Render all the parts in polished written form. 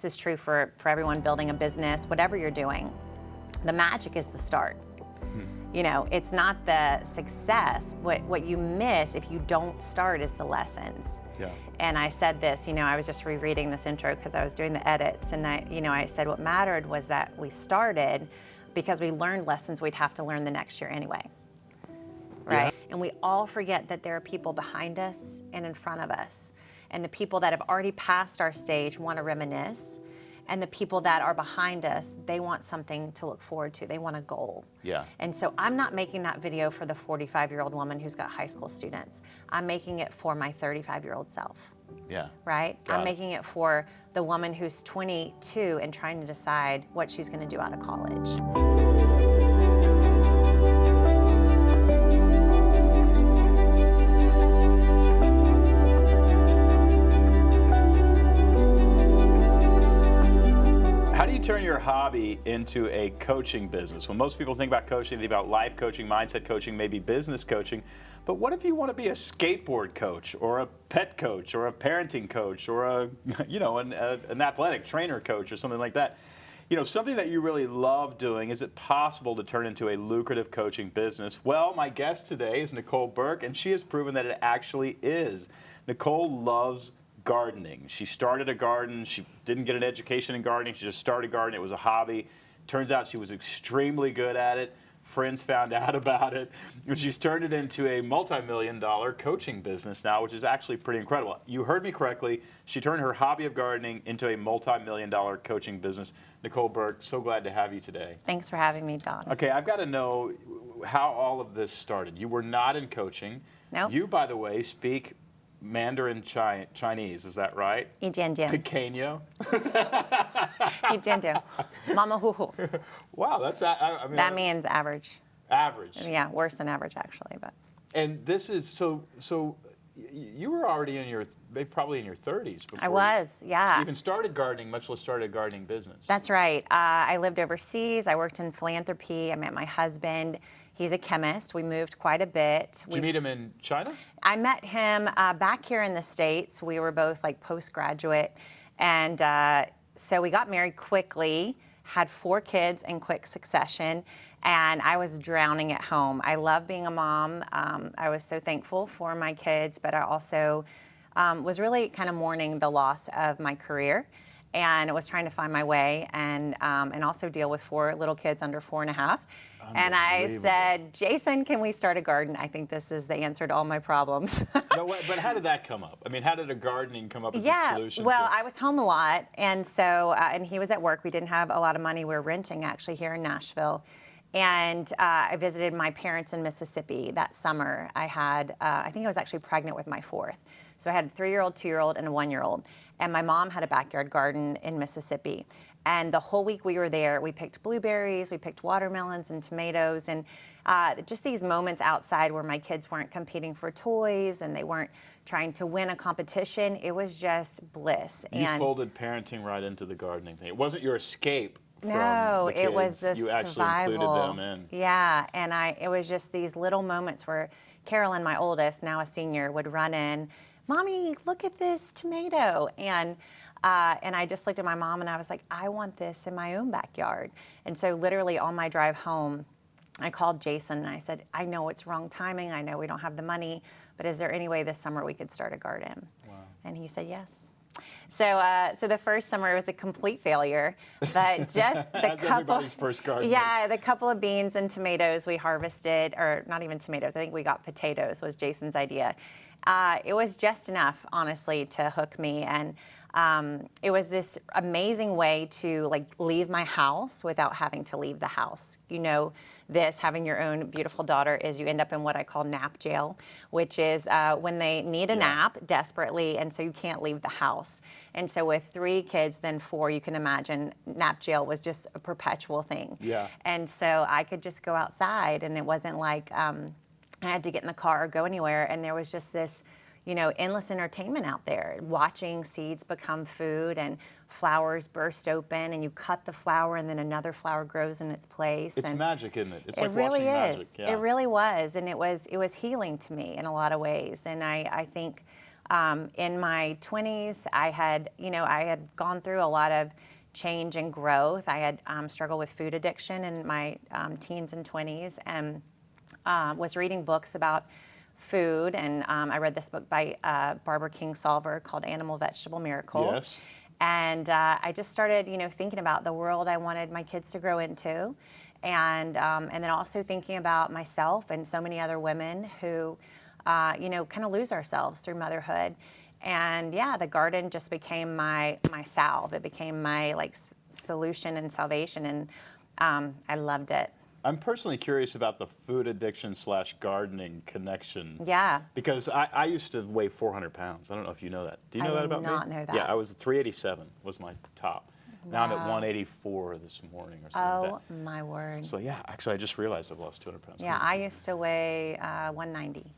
This is true for everyone building a business, whatever you're doing. The magic is the start. You know, it's not the success. What you miss if you don't start is the lessons. Yeah. And I said this, you know, I was just rereading this intro because I was doing the edits, and I said what mattered was that we started because we learned lessons we'd have to learn the next year anyway. Right? Yeah. And we all forget that there are people behind us and in front of us. And the people that have already passed our stage want to reminisce. And the people that are behind us, they want something to look forward to. They want a goal. Yeah. And so I'm not making that video for the 45-year-old woman who's got high school students. I'm making it for my 35-year-old self. Yeah. Right? I'm making it for the woman who's 22 and trying to decide what she's going to do out of college. Turn your hobby into a coaching business. When most people think about coaching, they think about life coaching, mindset coaching, maybe business coaching. But what if you want to be a skateboard coach or a pet coach or a parenting coach or an athletic trainer coach or something like that? You know, something that you really love doing. Is it possible to turn into a lucrative coaching business? Well, my guest today is Nicole Burke, and she has proven that it actually is. Nicole loves gardening. She started a garden. She didn't get an education in gardening. She just started gardening. It was a hobby. Turns out she was extremely good at it. Friends found out about it. And she's turned it into a multi-million-dollar coaching business now, which is actually pretty incredible. You heard me correctly. She turned her hobby of gardening into a multi-million-dollar coaching business. Nicole Burke, so glad to have you today. Thanks for having me, Don. Okay, I've got to know how all of this started. You were not in coaching. No. You, by the way, speak Mandarin Chinese, is that right? Ijianjian. Pequeño. Ijianjian. Mama hu hu. Wow, that's I mean, that means average. Average. Yeah, worse than average actually, but. And this is so you were already probably in your 30s before I was, yeah. You even started gardening, much less started a gardening business. That's right. I lived overseas. I worked in philanthropy. I met my husband. He's a chemist. We moved quite a bit. Did you meet him in China? I met him back here in the States. We were both like postgraduate. And so we got married quickly, had 4 kids in quick succession, and I was drowning at home. I love being a mom. I was so thankful for my kids, but I also was really kind of mourning the loss of my career. And I was trying to find my way and also deal with 4 little kids under 4.5. And I said, Jason, can we start a garden? I think this is the answer to all my problems. But how did that come up? I mean, how did a gardening come up as a solution? Well, I was home a lot, and so and he was at work. We didn't have a lot of money. We were renting actually here in Nashville. And I visited my parents in Mississippi that summer. I had, I think I was actually pregnant with my 4th. So I had a 3-year-old, 2-year-old, and a 1-year-old. And my mom had a backyard garden in Mississippi. And the whole week we were there, we picked blueberries, we picked watermelons and tomatoes, and just these moments outside where my kids weren't competing for toys and they weren't trying to win a competition. It was just bliss. You folded parenting right into the gardening thing. It wasn't your escape. No, it was a you actually survival. Included them in. Yeah, and it was just these little moments where Carolyn, my oldest, now a senior, would run in, Mommy, look at this tomato. And I just looked at my mom and I was like, I want this in my own backyard. And so literally on my drive home, I called Jason and I said, I know it's wrong timing. I know we don't have the money, but is there any way this summer we could start a garden? Wow. And he said yes. So the first summer was a complete failure, but just the everybody's first garden. Yeah, the couple of beans and tomatoes we harvested, or not even tomatoes, I think we got potatoes was Jason's idea. It was just enough, honestly, to hook me, and it was this amazing way to like leave my house without having to leave the house. You know, having your own beautiful daughter is you end up in what I call nap jail, which is when they need a nap desperately, and so you can't leave the house. And so with 3 kids, then 4, you can imagine nap jail was just a perpetual thing. Yeah. And so I could just go outside, and it wasn't like I had to get in the car or go anywhere, and there was just this, you know, endless entertainment out there, watching seeds become food and flowers burst open, and you cut the flower and then another flower grows in its place. It's magic, isn't it? It's like really watching is. Magic. Yeah. It really was, and it was healing to me in a lot of ways. And I think In my 20s, I had gone through a lot of change and growth. I had struggled with food addiction in my teens and 20s, and was reading books about food. And I read this book by Barbara Kingsolver called Animal Vegetable Miracle. Yes. And I just started, thinking about the world I wanted my kids to grow into, and then also thinking about myself and so many other women who, kind of lose ourselves through motherhood. And yeah, the garden just became my salve. It became my solution and salvation, and I loved it. I'm personally curious about the food addiction / gardening connection. Yeah. Because I used to weigh 400 pounds. I don't know if you know that. Do you know that about me? I did not know that. Yeah, I was 387 was my top. Now I'm at Wow. 184 this morning or something like Oh my word. that. So yeah, actually I just realized I've lost 200 pounds. Yeah, I used to weigh 190.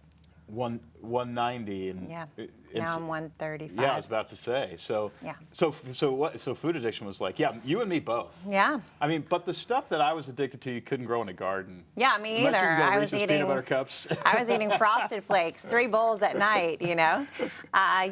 190 and Yeah. it's, Now I'm 135. yeah, I was about to say. So Yeah. So food addiction was like, yeah, you and me both. Yeah. I mean, but the stuff that I was addicted to, you couldn't grow in a garden. Yeah, me Unless either. you can go I was Reese's eating peanut butter cups. I was eating Frosted Flakes, 3 bowls at night. I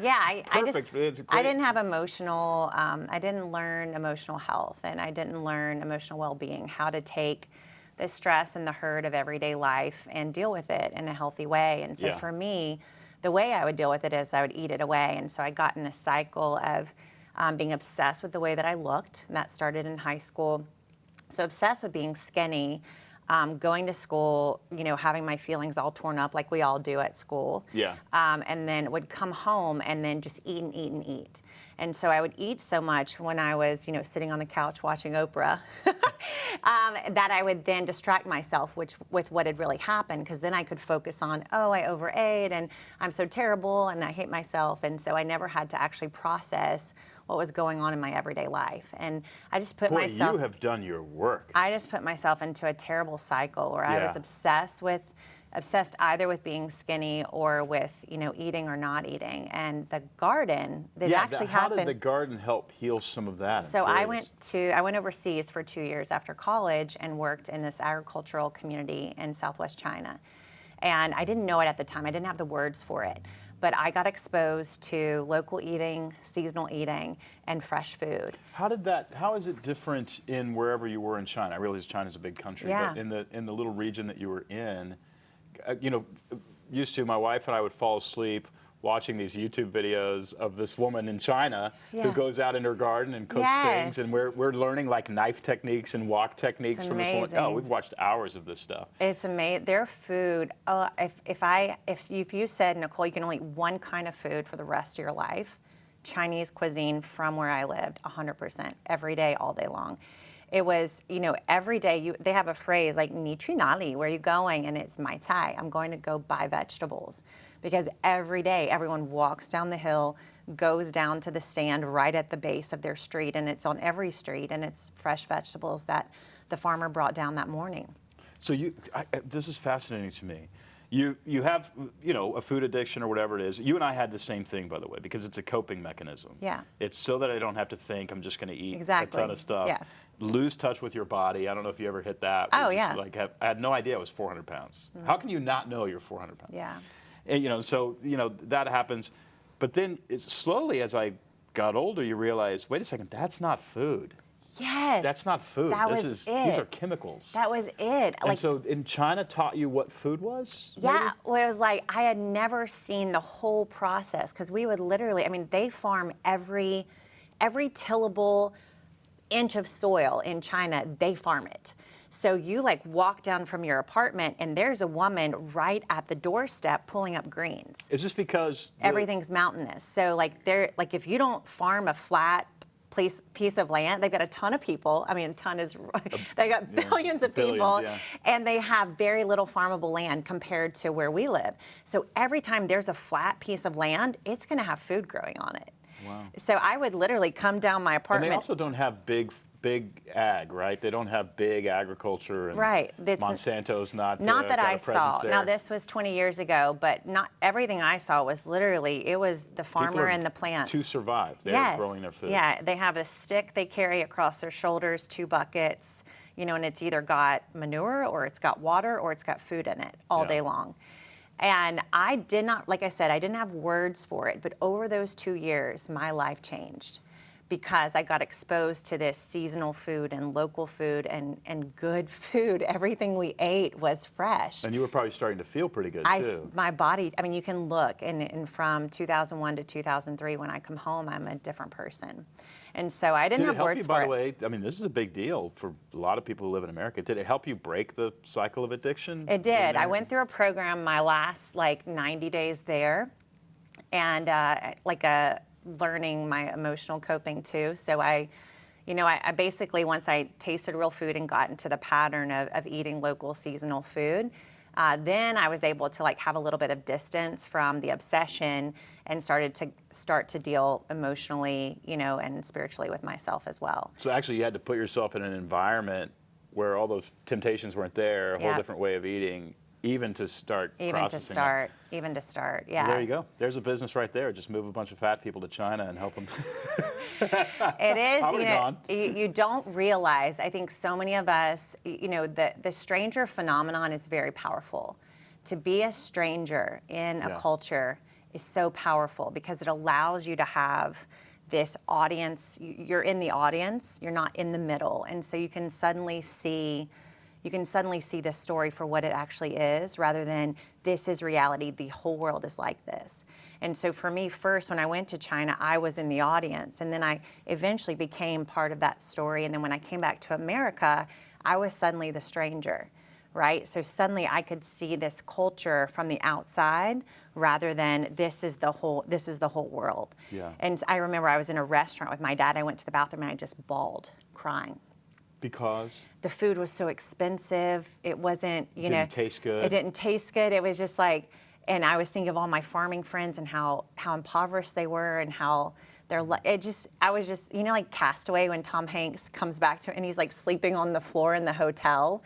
Perfect. It's great. I didn't have emotional. I didn't learn emotional health, and I didn't learn emotional well-being. How to take the stress and the hurt of everyday life and deal with it in a healthy way. And so Yeah. for me, the way I would deal with it is I would eat it away. And so I got in this cycle of being obsessed with the way that I looked. And that started in high school. So obsessed with being skinny, going to school, having my feelings all torn up like we all do at school. Yeah. And then would come home and then just eat and eat and eat. And so I would eat so much when I was, sitting on the couch watching Oprah, that I would then distract myself with what had really happened, because then I could focus on, oh, I overate and I'm so terrible and I hate myself. And so I never had to actually process what was going on in my everyday life. And I just put Boy, myself... you have done your work. I just put myself into a terrible cycle where I was Yeah. obsessed either with being skinny or with, eating or not eating. And the garden, How did the garden help heal some of that? So I went overseas for 2 years after college and worked in this agricultural community in Southwest China. And I didn't know it at the time. I didn't have the words for it. But I got exposed to local eating, seasonal eating, and fresh food. How is it different in wherever you were in China? I realize China's a big country, Yeah. but in the little region that you were in, used to, my wife and I would fall asleep watching these YouTube videos of this woman in China who Yeah. goes out in her garden and cooks Yes. things, and we're learning like knife techniques and wok techniques It's from this woman. amazing. Oh, we've watched hours of this stuff. It's amazing. Their food. If you said, Nicole, you can only eat one kind of food for the rest of your life, Chinese cuisine from where I lived, 100%, every day, all day long. It was, every day they have a phrase like "Ni去哪里?" Where are you going? And it's "Mai Cai." I'm going to go buy vegetables, because every day everyone walks down the hill, goes down to the stand right at the base of their street, and it's on every street, and it's fresh vegetables that the farmer brought down that morning. So this is fascinating to me. You have, a food addiction or whatever it is. You and I had the same thing, by the way, because it's a coping mechanism. Yeah. It's so that I don't have to think. I'm just going to eat Exactly. a ton of stuff. Yeah. Lose touch with your body. I don't know if you ever hit that. Oh, where you yeah. just, I had no idea I was 400 pounds. How can you not know you're 400 pounds? Yeah. And, so, that happens. But then slowly as I got older, you realize, wait a second, that's not food. Yes. That's not food. These are chemicals. That was it. And so in China taught you what food was? Yeah, maybe? well, it was like I had never seen the whole process, because we would literally, they farm every tillable inch of soil in China, they farm it. So you walk down from your apartment and there's a woman right at the doorstep pulling up greens. Is this because Everything's mountainous. So if you don't farm a flat piece of land, they've got a ton of people. A ton is, they got billions of people, yeah. and they have very little farmable land compared to where we live. So every time there's a flat piece of land, it's going to have food growing on it. Wow. So I would literally come down my apartment. And they also don't have big ag, right? They don't have big agriculture. And right. Monsanto's not that got a I saw. presence there. Now this was 20 years ago, but not everything I saw was literally, it was the farmer and the plants. To survive, they're growing their food. Yeah, they have a stick they carry across their shoulders, 2 buckets, and it's either got manure or it's got water or it's got food in it all day long. And I did not, like I said, I didn't have words for it, but over those 2 years, my life changed because I got exposed to this seasonal food and local food and good food. Everything we ate was fresh. And you were probably starting to feel pretty good too. My body, I mean, you can look, and from 2001 to 2003, when I come home, I'm a different person. And so I didn't Did it have help words you, by for the it. way? I mean, this is a big deal for a lot of people who live in America. Did it help you break the cycle of addiction? It did. I went through a program my last 90 days there, and learning my emotional coping too. So I basically, once I tasted real food and got into the pattern of eating local seasonal food, then I was able to have a little bit of distance from the obsession and start to deal emotionally, and spiritually with myself as well. So actually you had to put yourself in an environment where all those temptations weren't there, a whole different way of eating, even to start processing it. Even to start, yeah. Well, there you go. There's a business right there. Just move a bunch of fat people to China and help them. It is, you don't realize, I think so many of us, the stranger phenomenon is very powerful. To be a stranger in a culture is so powerful because it allows you to have this audience. You're in the audience, you're not in the middle. And so you can suddenly see the story for what it actually is rather than this is reality, the whole world is like this. And so for me, first, when I went to China, I was in the audience, and then I eventually became part of that story. And then when I came back to America, I was suddenly the stranger, right? So suddenly I could see this culture from the outside rather than this is the whole world. Yeah. And I remember I was in a restaurant with my dad. I went to the bathroom and I just bawled, crying. Because? The food was so expensive. It wasn't, Didn't taste good. It didn't taste good. It was just and I was thinking of all my farming friends and how impoverished they were and how I was just, like Castaway when Tom Hanks comes back to it and he's sleeping on the floor in the hotel.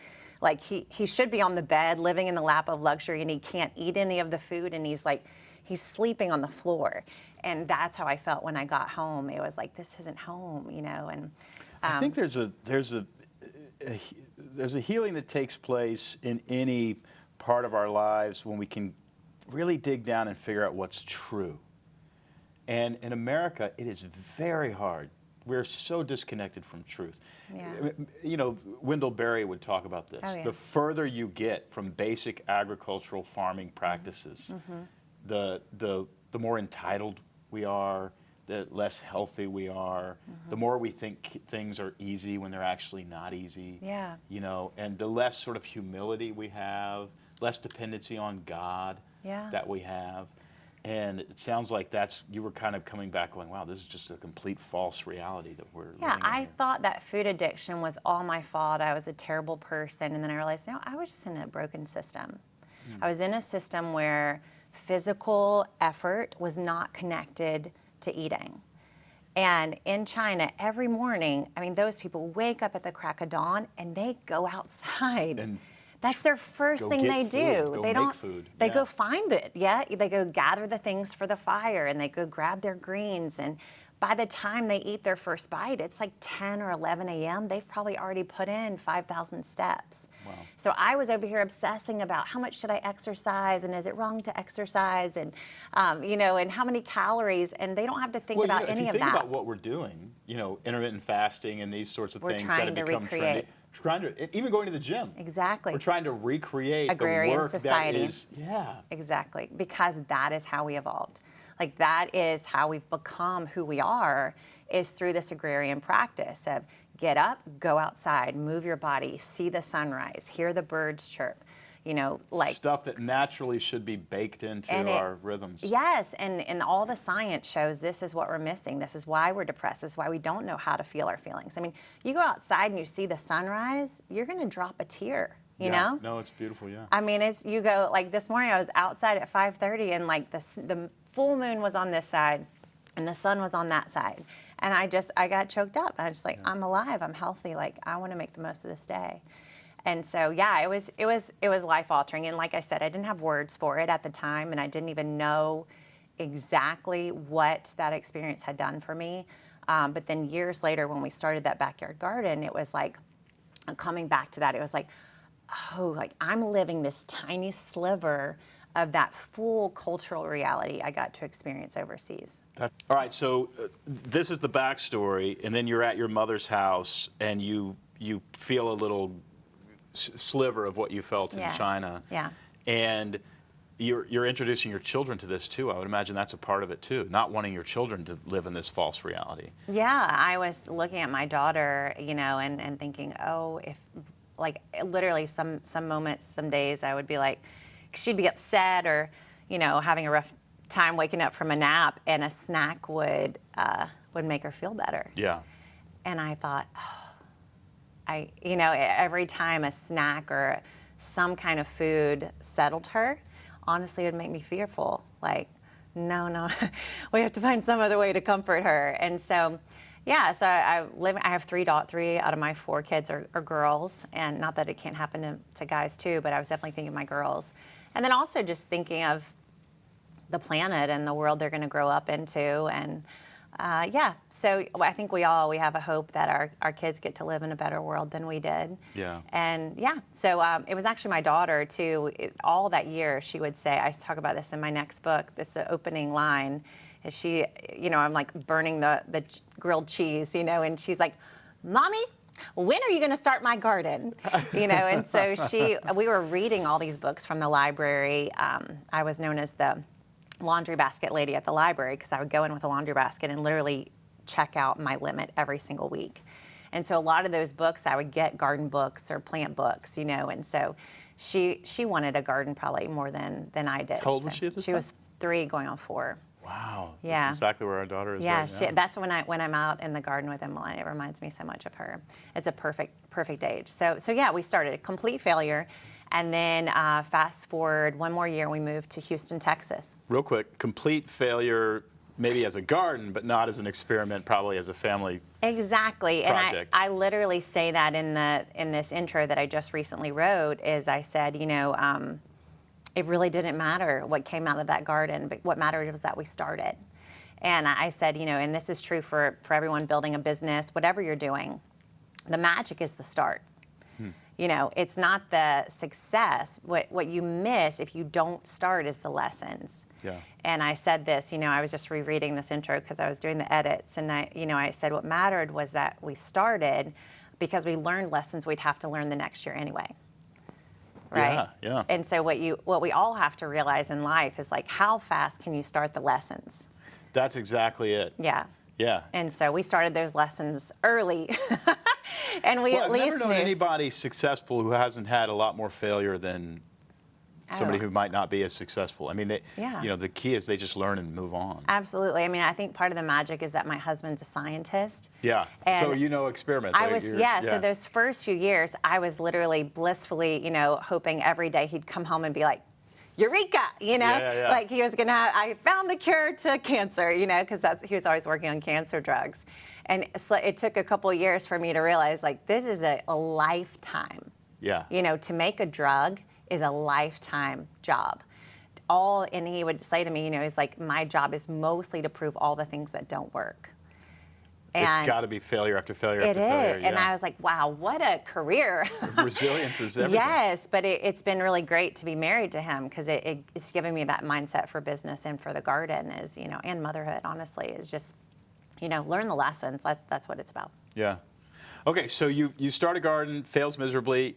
He should be on the bed living in the lap of luxury and he can't eat any of the food and he's sleeping on the floor. And that's how I felt when I got home. It was this isn't home, and I think there's a healing that takes place in any part of our lives when we can really dig down and figure out what's true. And in America, it is very hard. We're so disconnected from truth. Yeah. Wendell Berry would talk about this. Oh, yeah. The further you get from basic agricultural farming practices, the more entitled we are, the less healthy we are, the more we think things are easy when they're actually not easy. Yeah. And the less sort of humility we have, less dependency on God that we have. And it sounds like you were kind of coming back going, wow, this is just a complete false reality that we're living in I here. thought that food addiction was all my fault. I was a terrible person. And then I realized, no, I was just in a broken system. I was in a system where physical effort was not connected to eating. And in China, every morning, those people wake up at the crack of dawn and they go outside. And that's their first thing they do. They don't make food. They go find it. Yeah, they go gather the things for the fire and they go grab their greens. And by the time they eat their first bite, it's 10 or 11 a.m. They've probably already put in 5,000 steps. Wow. So I was over here obsessing about how much should I exercise and is it wrong to exercise and, and how many calories, and they don't have to think about any of that. If you think about what we're doing, intermittent fasting and these sorts of things that have become trendy. Even going to the gym. Exactly. We're trying to recreate agrarian the work society. that is, Exactly, because that is how we evolved. That is how we've become who we are, is through this agrarian practice of get up, go outside, move your body, see the sunrise, hear the birds chirp, stuff that naturally should be baked into our rhythms. Yes, and all the science shows this is what we're missing. This is why we're depressed. This is why we don't know how to feel our feelings. You go outside and you see the sunrise, you're going to drop a tear. You know? No, it's beautiful, yeah. You go, this morning I was outside at 5:30 and the full moon was on this side and the sun was on that side. And I got choked up. I was just I'm alive, I'm healthy, I want to make the most of this day. And so, it was life altering. And like I said, I didn't have words for it at the time and I didn't even know exactly what that experience had done for me. But then years later when we started that backyard garden, it was coming back to that, it was I'm living this tiny sliver of that full cultural reality I got to experience overseas. All right, so this is the backstory, and then you're at your mother's house, and you feel a little sliver of what you felt in China. Yeah. And you're introducing your children to this too. I would imagine that's a part of it too, not wanting your children to live in this false reality. Yeah, I was looking at my daughter, and thinking, oh, if, like, literally some moments, some days I would be like, she'd be upset or, having a rough time waking up from a nap, and a snack would make her feel better. Yeah. And I thought, every time a snack or some kind of food settled her, honestly, it would make me fearful. Like, no, we have to find some other way to comfort her. And so, so I have three out of my 4 kids are girls, and not that it can't happen to guys too, but I was definitely thinking of my girls. And then also just thinking of the planet and the world they're going to grow up into. And so I think we have a hope that our kids get to live in a better world than we did. Yeah. And so it was actually my daughter too. All that year she would say, I talk about this in my next book, this opening line, is she, I'm like burning the grilled cheese, and she's like, Mommy, when are you going to start my garden? And so we were reading all these books from the library. I was known as the laundry basket lady at the library because I would go in with a laundry basket and literally check out my limit every single week. And so a lot of those books, I would get garden books or plant books, and so she wanted a garden probably more than I did. How old was she at this time? She was 3 going on 4. Wow. Yeah. That's exactly where our daughter is. Yeah, right now. that's when I'm out in the garden with Emily. It reminds me so much of her. It's a perfect age. So yeah, we started a complete failure, and then fast forward one more year, we moved to Houston, Texas. Real quick, complete failure, maybe as a garden, but not as an experiment, probably as a family. Exactly, project. And I literally say that in this intro that I just recently wrote. Is I said, it really didn't matter what came out of that garden, but what mattered was that we started. And I said, and this is true for everyone building a business, whatever you're doing, the magic is the start. It's not the success. What you miss if you don't start is the lessons. Yeah. And I said this, I was just rereading this intro because I was doing the edits, and I said what mattered was that we started because we learned lessons we'd have to learn the next year anyway. Right? Yeah. And so what we all have to realize in life is, like, how fast can you start the lessons? That's exactly it. Yeah. Yeah. And so we started those lessons early. And we at least I've never known anybody successful who hasn't had a lot more failure than somebody who might not be as successful. I mean, the key is they just learn and move on. Absolutely. I mean, I think part of the magic is that my husband's a scientist. Yeah. And so experiments. So those first few years, I was literally blissfully, hoping every day he'd come home and be like, Eureka, like he was going to I found the cure to cancer, because he was always working on cancer drugs. And so it took a couple of years for me to realize, like, this is a lifetime. Yeah. To make a drug is a lifetime job. And he would say to me, he's like, my job is mostly to prove all the things that don't work. And it's got to be failure after failure after failure. It is. And I was like, wow, what a career. Resilience is everything. Yes, but it's been really great to be married to him because it's given me that mindset for business and for the garden and motherhood, honestly, is just, learn the lessons. That's what it's about. Yeah. Okay, so you start a garden, fails miserably.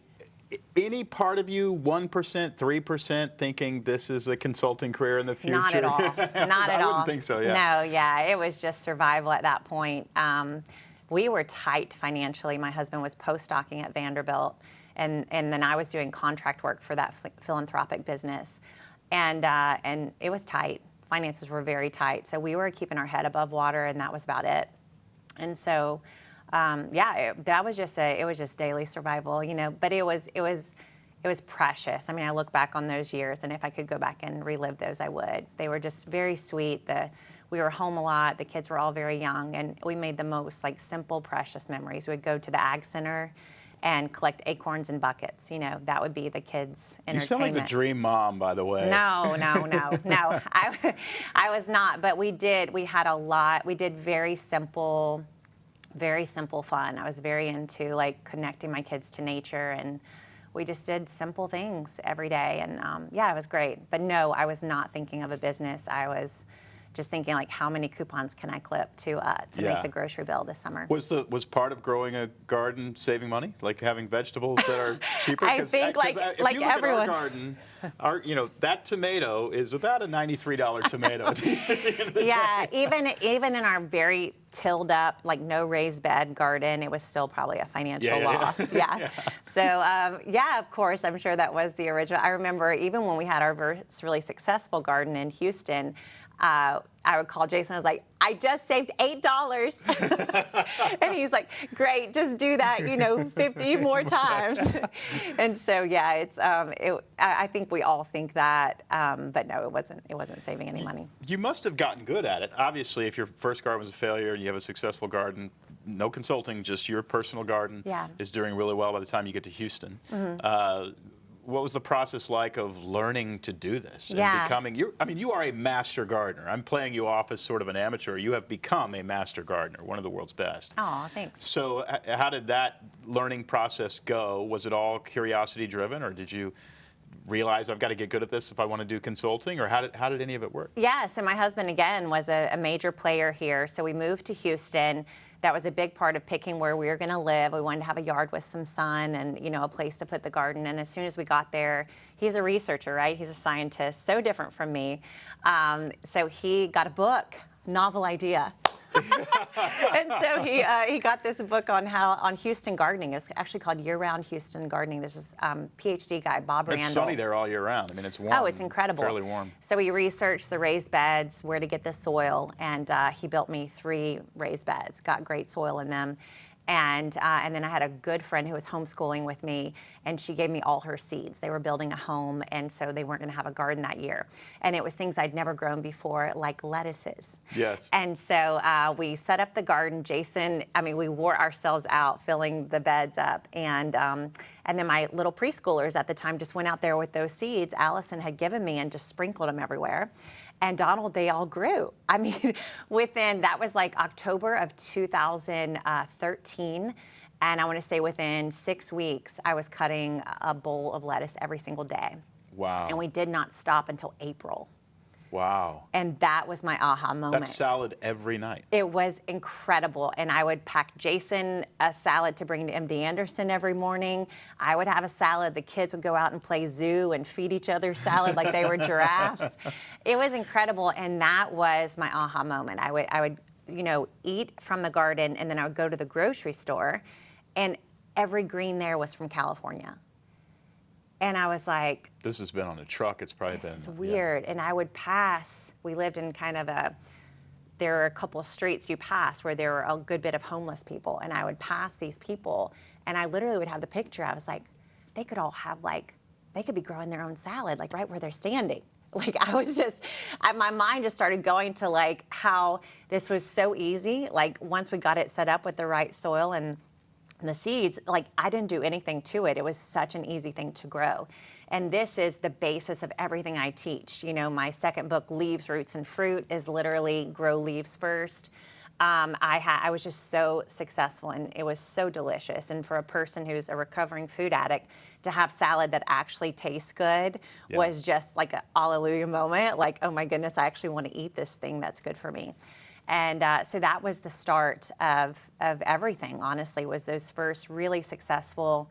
Any part of you, 1%, 3%, thinking this is a consulting career in the future? Not at all. Not at all. I wouldn't think so, yeah. No, yeah. It was just survival at that point. We were tight financially. My husband was postdocing at Vanderbilt, and then I was doing contract work for that philanthropic business. And it was tight. Finances were very tight. So we were keeping our head above water, and that was about it. And so... that was just daily survival, but it was precious. I mean, I look back on those years, and if I could go back and relive those, I would. They were just very sweet. We were home a lot. The kids were all very young, and we made the most, like, simple, precious memories. We'd go to the Ag Center and collect acorns in buckets. That would be the kids' entertainment. You sound like the dream mom, by the way. No. I was not, but we did very simple fun. I was very into, like, connecting my kids to nature, and we just did simple things every day. And yeah, it was great. But no, I was not thinking of a business. I was just thinking, like, how many coupons can I clip to make the grocery bill this summer? Was part of growing a garden saving money, like having vegetables that are cheaper? I think if like you look everyone. at our garden, that tomato is about a $93 tomato. Yeah, even in our very tilled up, like no raised bed garden, it was still probably a financial loss. Yeah. So yeah, of course, I'm sure that was the original. I remember even when we had our first really successful garden in Houston, I would call Jason. I was like, I just saved $8, and he's like, great, just do that, 50 more times. And so yeah, it's I think we all think that, but no, it wasn't saving any money. You must have gotten good at it. Obviously, if your first garden was a failure and you have a successful garden, no consulting, just your personal garden is doing really well by the time you get to Houston. What was the process like of learning to do this and becoming? You are a master gardener. I'm playing you off as sort of an amateur. You have become a master gardener, one of the world's best. Oh, thanks. So how did that learning process go? Was it all curiosity driven, or did you realize I've got to get good at this if I want to do consulting, or how did any of it work? Yeah, so my husband, again, was a major player here. So we moved to Houston. That was a big part of picking where we were going to live. We wanted to have a yard with some sun and, a place to put the garden. And as soon as we got there, he's a researcher, right? He's a scientist, so different from me. So he got a book, novel idea. And so he got this book on Houston gardening. It's actually called Year-Round Houston Gardening. There's this PhD guy, Bob Randall. It's sunny there all year round. I mean, it's warm. Oh, it's incredible. Fairly warm. So he researched the raised beds, where to get the soil, and he built me 3 raised beds. Got great soil in them. And then I had a good friend who was homeschooling with me, and she gave me all her seeds. They were building a home, and so they weren't going to have a garden that year. And it was things I'd never grown before, like lettuces. Yes. And so we set up the garden. Jason, we wore ourselves out filling the beds up. And then my little preschoolers at the time just went out there with those seeds Allison had given me and just sprinkled them everywhere. And Donald, they all grew. That was like October of 2013. And I want to say within 6 weeks, I was cutting a bowl of lettuce every single day. Wow. And we did not stop until April. Wow. And that was my aha moment. That's salad every night. It was incredible. And I would pack Jason a salad to bring to MD Anderson every morning. I would have a salad. The kids would go out and play zoo and feed each other salad like they were giraffes. It was incredible. And that was my aha moment. I would eat from the garden, and then I would go to the grocery store, and every green there was from California. And I was like, this has been on a truck. It's probably been. This is weird. Yeah. And I would pass. We lived in there were a couple of streets you pass where there were a good bit of homeless people. And I would pass these people, and I literally would have the picture. I was like, they could all have they could be growing their own salad, right where they're standing. I was just, my mind just started going to how this was so easy. Once we got it set up with the right soil and the seeds, I didn't do anything to it. It was such an easy thing to grow. And this is the basis of everything I teach. My second book, Leaves, Roots, and Fruit, is literally grow leaves first. I was just so successful, and it was so delicious. And for a person who's a recovering food addict, to have salad that actually tastes good was just like a hallelujah moment. Oh my goodness, I actually want to eat this thing that's good for me. And so that was the start of everything, honestly, was those first really successful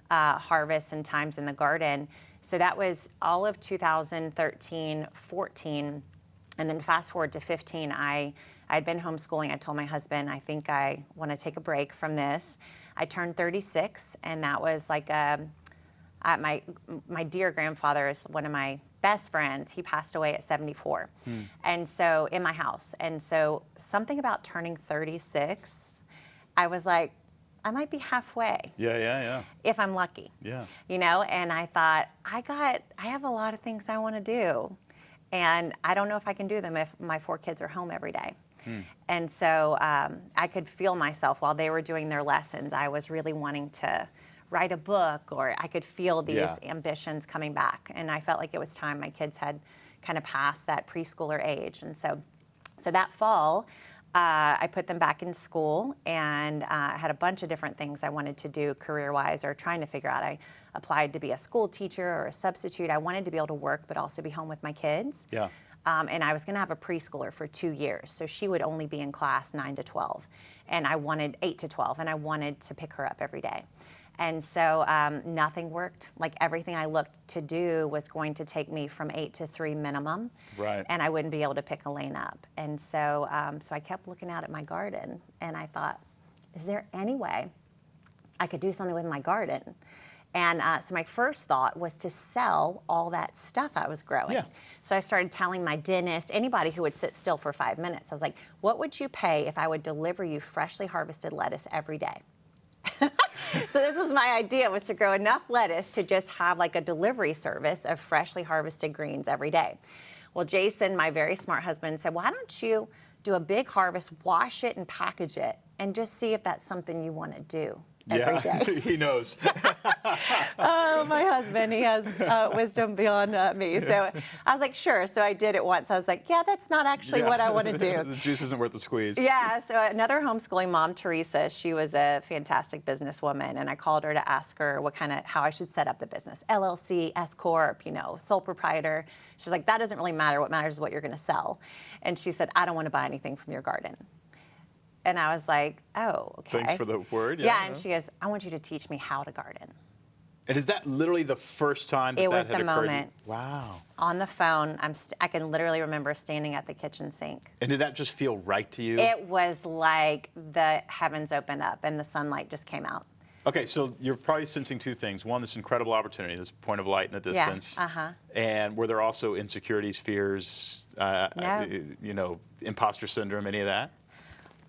harvests and times in the garden. So that was all of 2013, 14. And then fast forward to 15, I'd been homeschooling. I told my husband, I think I want to take a break from this. I turned 36, and that was my dear grandfather is one of my best friends. He passed away at 74. And so in my house. And so something about turning 36, I was like, I might be halfway. Yeah. If I'm lucky. Yeah. And I thought, I have a lot of things I want to do. And I don't know if I can do them if my 4 kids are home every day. And so I could feel myself while they were doing their lessons. I was really wanting to write a book, or I could feel these ambitions coming back. And I felt like it was time. My kids had kind of passed that preschooler age. And so that fall, I put them back in school, and I had a bunch of different things I wanted to do career-wise or trying to figure out. I applied to be a school teacher or a substitute. I wanted to be able to work but also be home with my kids. Yeah. And I was going to have a preschooler for 2 years, so she would only be in class 9 to 12, and I wanted 8 to 12, and I wanted to pick her up every day. And so nothing worked. Like everything I looked to do was going to take me from 8 to 3 minimum. Right. And I wouldn't be able to pick a lane up. And so, so I kept looking out at my garden, and I thought, is there any way I could do something with my garden? And so my first thought was to sell all that stuff I was growing. Yeah. So I started telling my dentist, anybody who would sit still for 5 minutes, I was like, what would you pay if I would deliver you freshly harvested lettuce every day? So this was my idea, was to grow enough lettuce to just have like a delivery service of freshly harvested greens every day. Well, Jason, my very smart husband, said, why don't you do a big harvest, wash it and package it, and just see if that's something you want to do every day. He knows. Oh, my husband, he has wisdom beyond me. So I was like, sure. So I did it once. I was like, yeah, that's not actually what I want to do. The juice isn't worth the squeeze. Yeah, so another homeschooling mom, Teresa, she was a fantastic businesswoman, and I called her to ask her how I should set up the business. LLC, S Corp, sole proprietor. She's like, that doesn't really matter. What matters is what you're going to sell. And she said, I don't want to buy anything from your garden. And I was like, oh, okay. Thanks for the word. Yeah, and she goes, I want you to teach me how to garden. And is that literally the first time that It was had the occurred? moment. Wow. On the phone, I can literally remember standing at the kitchen sink. And did that just feel right to you? It was like the heavens opened up and the sunlight just came out. Okay, so you're probably sensing two things. One, this incredible opportunity, this point of light in the distance. Yeah, And were there also insecurities, fears, No. Imposter syndrome, any of that?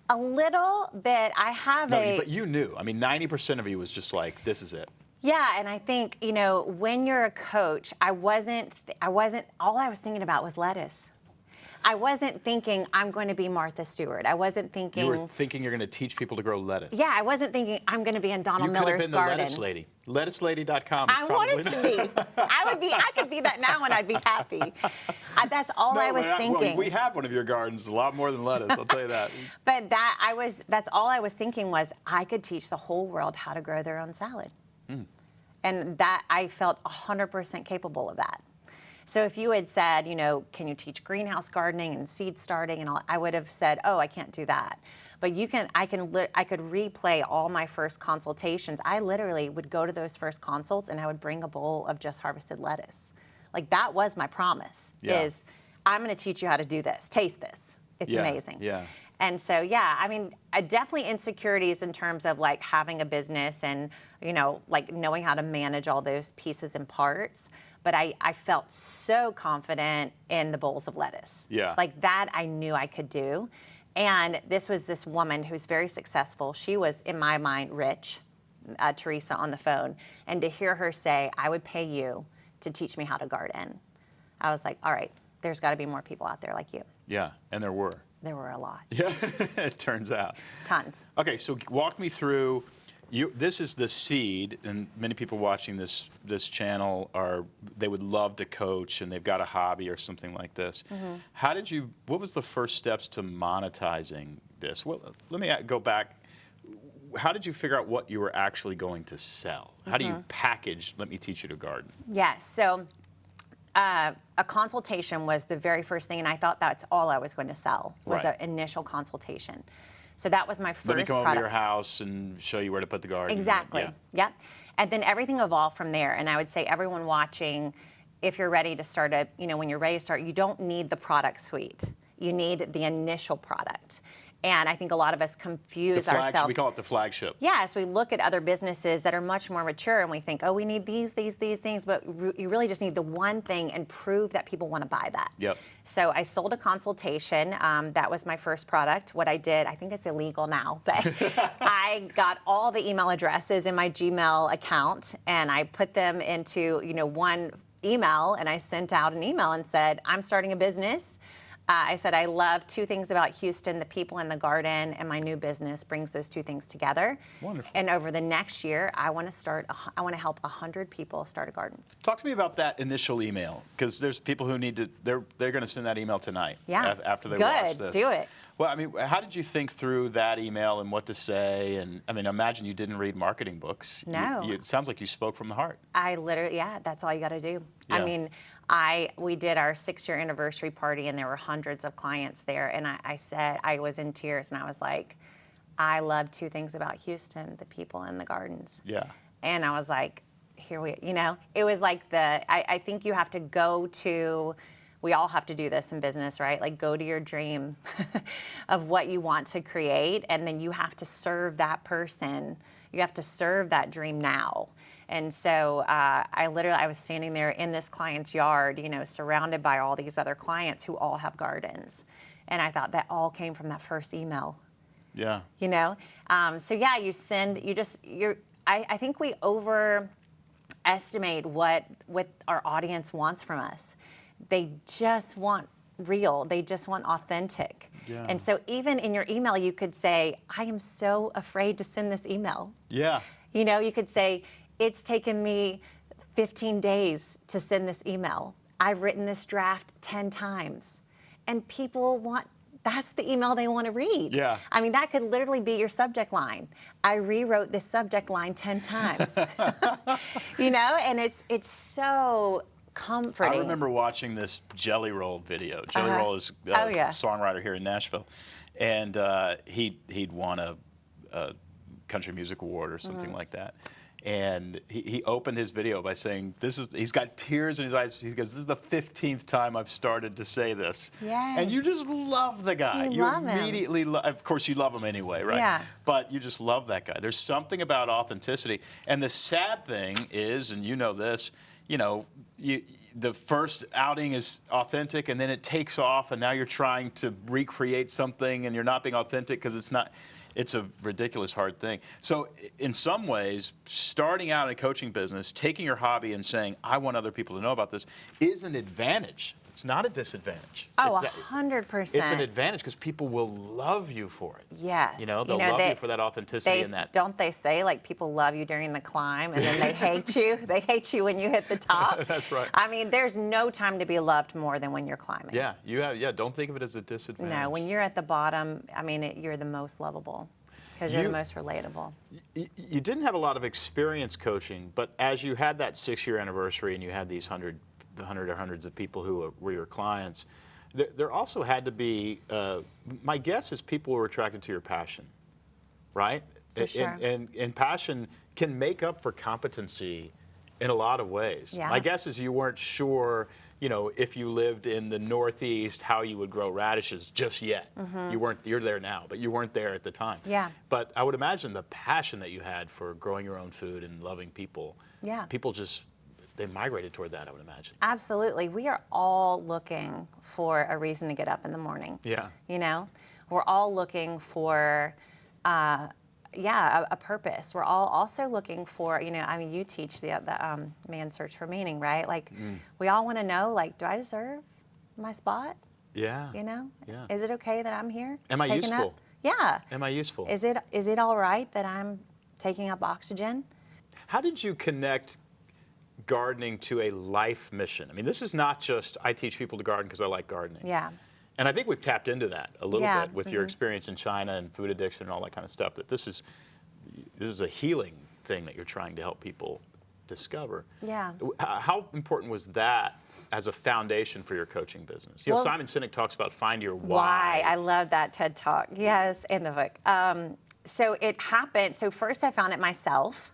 A little bit. I have But you knew. I mean, 90% of you was just like, this is it. Yeah, and I think, when you're a coach, all I was thinking about was lettuce. I wasn't thinking I'm going to be Martha Stewart. I wasn't thinking. You were thinking you're going to teach people to grow lettuce. Yeah, I wasn't thinking I'm going to be in Donald You could have Miller's been the garden. lettuce lady. LettuceLady.com. I wanted to be. I could be that now, and I'd be happy. That's all I was thinking. Well, we have one of your gardens, a lot more than lettuce. I'll tell you that. But that's all I was thinking was I could teach the whole world how to grow their own salad. And that I felt 100% capable of that. So if you had said, can you teach greenhouse gardening and seed starting and all, I would have said, oh, I can't do that. But I could replay all my first consultations. I literally would go to those first consults and I would bring a bowl of just harvested lettuce. Like that was my promise, is I'm going to teach you how to do this. Taste this. It's amazing. Yeah. And so, I mean, definitely insecurities in terms of like having a business and, like knowing how to manage all those pieces and parts. But I felt so confident in the bowls of lettuce. Yeah. Like that I knew I could do. And this was this woman who's very successful. She was, in my mind, rich, Teresa on the phone. And to hear her say, I would pay you to teach me how to garden. I was like, all right, there's got to be more people out there like you. Yeah, and there were. There were a lot. Yeah, it turns out. Tons. Okay, so walk me through. This is the seed, and many people watching this channel they would love to coach, and they've got a hobby or something like this. What was the first steps to monetizing this? Well, let me go back. How did you figure out what you were actually going to sell? How do you package, let me teach you to garden? Yes, so a consultation was the very first thing, and I thought that's all I was going to sell, was an initial consultation. So that was my first product. Let me come over to your house and show you where to put the garden. Exactly. Yeah. And then everything evolved from there. And I would say everyone watching, if you're ready to start when you're ready to start, you don't need the product suite. You need the initial product. And I think a lot of us confuse ourselves. We call it the flagship. Yeah, so we look at other businesses that are much more mature and we think, oh, we need these things, but you really just need the one thing and prove that people want to buy that. Yep. So I sold a consultation. That was my first product. What I did, I think it's illegal now, but I got all the email addresses in my Gmail account and I put them into one email, and I sent out an email and said, I'm starting a business. I said, I love two things about Houston, the people and the garden, and my new business brings those two things together. Wonderful. And over the next year, I want to help 100 people start a garden. Talk to me about that initial email, because there's people who need to, they're going to send that email tonight. Yeah. After they watch this. Good, do it. Well, I mean, how did you think through that email and what to say? And I mean, imagine you didn't read marketing books. No. It sounds like you spoke from the heart. I literally, yeah, that's all you got to do. Yeah. I mean, we did our 6-year anniversary party, and there were hundreds of clients there. And I said, I was in tears, and I was like, I love 2 things about Houston: the people and the gardens. Yeah. And I was like, it was like I think you have to go to, we all have to do this in business, right? Like, go to your dream of what you want to create, and then you have to serve that person. You have to serve that dream now. And so I was standing there in this client's yard, surrounded by all these other clients who all have gardens. And I thought that all came from that first email. Yeah. So yeah, I think we overestimate what our audience wants from us. They just want real. They just want authentic. Yeah. And so even in your email, you could say, I am so afraid to send this email. Yeah. You could say, it's taken me 15 days to send this email. I've written this draft 10 times. And that's the email they want to read. Yeah. I mean, that could literally be your subject line. I rewrote this subject line 10 times. And it's so comforting. I remember watching this Jelly Roll video. Jelly Roll is a songwriter here in Nashville. And he'd won a country music award or something like that. And he opened his video by saying, he's got tears in his eyes. He goes, this is the 15th time I've started to say this. Yes. And you just love the guy. You love him. Immediately, of course, you love him anyway, right? Yeah. But you just love that guy. There's something about authenticity. And the sad thing is, and you know this, the first outing is authentic, and then it takes off, and now you're trying to recreate something, and you're not being authentic because it's not. It's a ridiculous hard thing. So in some ways, starting out in a coaching business, taking your hobby and saying, I want other people to know about this, is an advantage. It's not a disadvantage. Oh, 100%. It's an advantage because people will love you for it. Yes. They'll love you for that authenticity and that. Don't they say, like, people love you during the climb and then they hate you? They hate you when you hit the top. That's right. I mean, there's no time to be loved more than when you're climbing. Yeah, don't think of it as a disadvantage. No, when you're at the bottom, I mean, you're the most lovable because you're the most relatable. You didn't have a lot of experience coaching, but as you had that 6-year anniversary and you had these hundred or hundreds of people who were your clients, there also had to be, my guess is people were attracted to your passion, right? For sure. And passion can make up for competency in a lot of ways. Yeah. My guess is you weren't sure, if you lived in the Northeast, how you would grow radishes just yet. Mm-hmm. You're there now, but you weren't there at the time. Yeah. But I would imagine the passion that you had for growing your own food and loving people, people they migrated toward that, I would imagine. Absolutely. We are all looking for a reason to get up in the morning. Yeah. We're all looking for, a purpose. We're all also looking for, you teach the man's search for meaning, right? Like, we all want to know, like, do I deserve my spot? Yeah. Yeah. Yeah. Is it okay that I'm here? Am I useful? Up? Yeah. Am I useful? Is it all right that I'm taking up oxygen? How did you connect gardening to a life mission? I mean, this is not just I teach people to garden because I like gardening. Yeah. And I think we've tapped into that a little bit with your experience in China and food addiction and all that kind of stuff. That this is a healing thing that you're trying to help people discover. Yeah. How important was that as a foundation for your coaching business? Simon Sinek talks about find your why. I love that TED Talk. Yes, in the book. So it happened. So first I found it myself.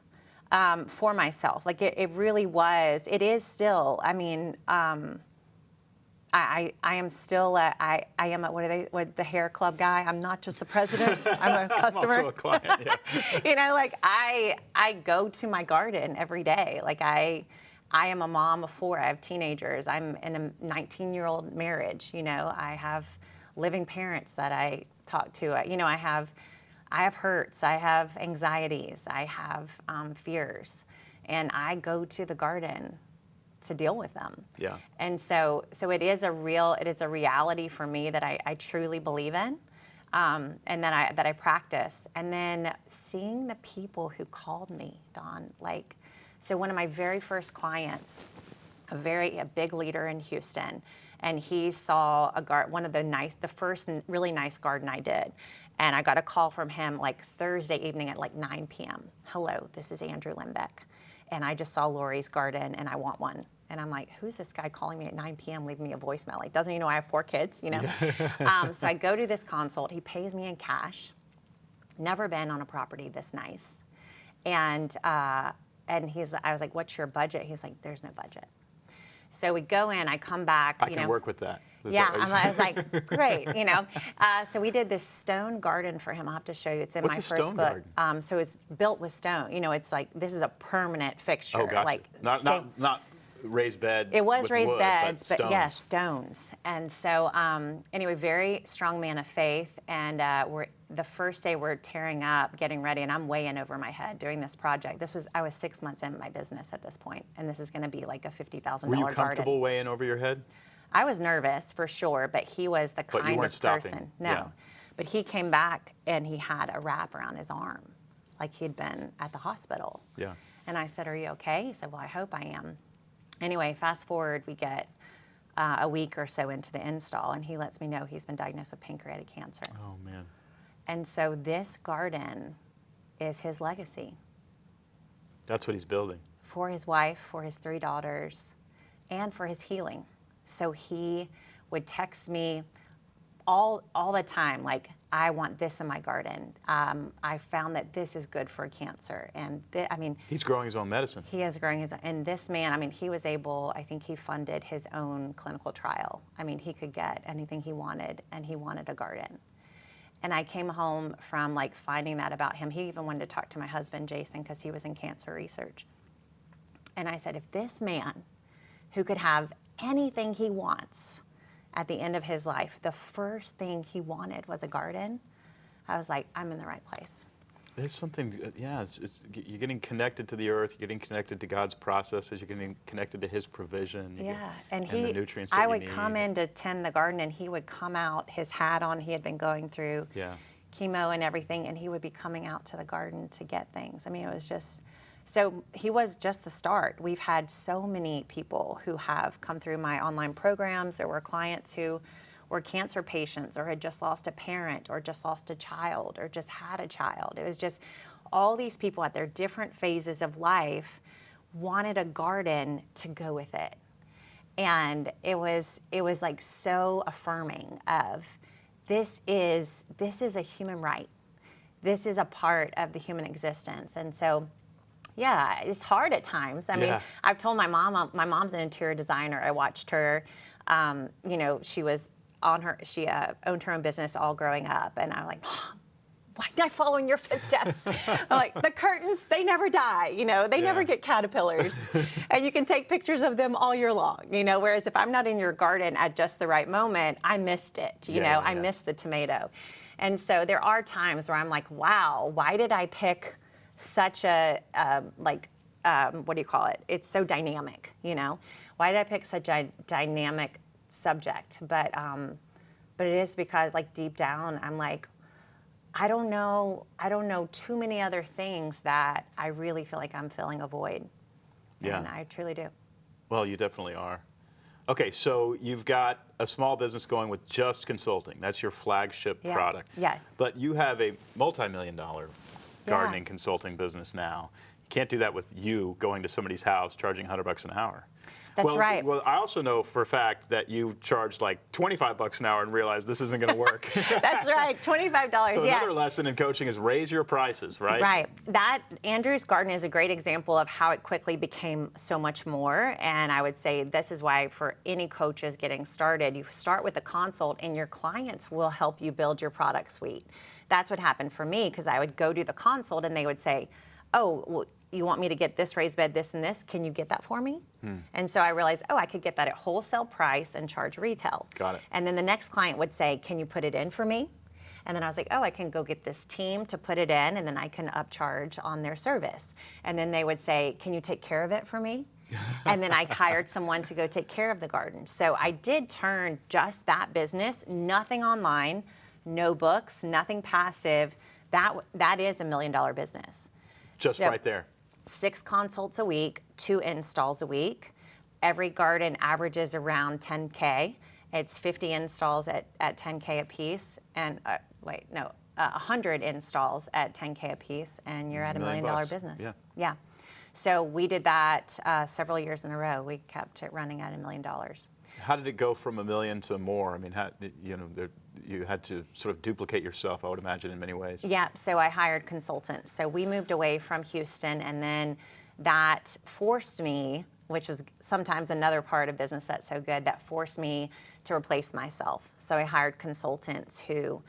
For myself. Like it really was. It is still. I mean, I am still. I am the hair club guy. I'm not just the president. I'm a customer. I'm also a client. Yeah. I go to my garden every day. Like I am a mom of 4. I have teenagers. I'm in a 19-year-old marriage. I have living parents that I talk to. I have hurts, I have anxieties, I have fears, and I go to the garden to deal with them. Yeah. And so it is a reality for me that I truly believe in, and that I practice. And then seeing the people who called me, Dawn, so one of my very first clients, a big leader in Houston, and he saw the first really nice garden I did. And I got a call from him like Thursday evening at like 9 p.m. Hello, this is Andrew Limbeck, and I just saw Lori's garden and I want one. And I'm like, who's this guy calling me at 9 p.m. leaving me a voicemail? Like, doesn't he know I have 4 kids, you know? So I go to this consult. He pays me in cash. Never been on a property this nice. And I was like, what's your budget? He's like, there's no budget. So we go in, I come back. I can work with that. I was like, great, you know. So we did this stone garden for him. I'll have to show you. It's in my first book. So it's built with stone. You know, it's like, this is a permanent fixture. Oh, gotcha. Like, not raised bed. It was with raised wood, beds, but stones. yes, stones. And so, anyway, very strong man of faith. And the first day we're tearing up, getting ready, and I'm way in over my head doing this project. I was 6 months in my business at this point, and this is going to be like a $50,000 garden. Were you comfortable way in over your head? I was nervous for sure, but he was the But you weren't kindest stopping. person. No, Yeah. but he came back and he had a wrap around his arm, like he'd been at the hospital. Yeah. And I said, "Are you okay?" He said, "Well, I hope I am." Anyway, fast forward, we get a week or so into the install, and he lets me know he's been diagnosed with pancreatic cancer. Oh, man. And so this garden is his legacy That's what he's building. for his wife, for his 3 daughters, and for his healing. So he would text me all the time, like, I want this in my garden. I found that this is good for cancer. And He's growing his own medicine. he is growing his own. And this man, he was able, I think he funded his own clinical trial. He could get anything he wanted, and he wanted a garden. And I came home from like finding that about him. He even wanted to talk to my husband, Jason, because he was in cancer research. And I said, if this man, who could have anything he wants at the end of his life, the first thing he wanted was a garden, I was like, I'm in the right place. There's something, you're getting connected to the earth, you're getting connected to God's processes, you're getting connected to His provision. And the nutrients that I you would need. come in to tend the garden, and he would come out, his hat on, he had been going through chemo and everything, and he would be coming out to the garden to get things. It was just, so he was just the start. We've had so many people who have come through my online programs. There were clients who were cancer patients or had just lost a parent or just lost a child or just had a child. It was just all these people at their different phases of life wanted a garden to go with it. And it was like so affirming of this is a human right. This is a part of the human existence. And so, yeah, it's hard at times. I've told my mom's an interior designer. I watched her, she was she owned her own business all growing up. And I'm like, Mom, why did I follow in your footsteps? I'm like, the curtains, they never die, they never get caterpillars. And you can take pictures of them all year long, whereas if I'm not in your garden at just the right moment, I missed it, I missed the tomato. And so there are times where I'm like, wow, why did I pick such a, what do you call it? It's so dynamic, Why did I pick such a dynamic subject? But it is because, like, deep down, I'm like, I don't know too many other things that I really feel like I'm filling a void. Yeah. And I truly do. Well, you definitely are. Okay, so you've got a small business going with just consulting. That's your flagship product. Yes. But you have a multi-million-dollar gardening consulting business now. You can't do that with you going to somebody's house charging $100 an hour. That's right. Well, I also know for a fact that you charge like $25 an hour and realize this isn't going to work. That's right, $25. So another lesson in coaching is raise your prices, right? Right. That Andrew's Garden is a great example of how it quickly became so much more. And I would say this is why for any coaches getting started, you start with a consult and your clients will help you build your product suite. That's what happened for me, because I would go do the consult and they would say, oh, well, you want me to get this raised bed, this and this, can you get that for me? And so I realized, I could get that at wholesale price and charge retail. Got it. And then the next client would say, can you put it in for me? And then I was like, I can go get this team to put it in, and then I can upcharge on their service. And then they would say, can you take care of it for me? And then I hired someone to go take care of the garden. So I did turn just that business, nothing online, no books, nothing passive. That is $1 million business. Just right there. 6 consults a week, 2 installs a week, every garden averages around 10K. It's 50 installs at 10K a piece, and 100 installs at 10K a piece, and you're at $1 million business. Yeah. Yeah. So we did that several years in a row. We kept it running at $1 million. How did it go from $1 million to more? I mean, you had to sort of duplicate yourself, I would imagine, in many ways. Yeah, so I hired consultants. So we moved away from Houston, and then that forced me, which is sometimes another part of business that's so good, that forced me to replace myself. So I hired consultants who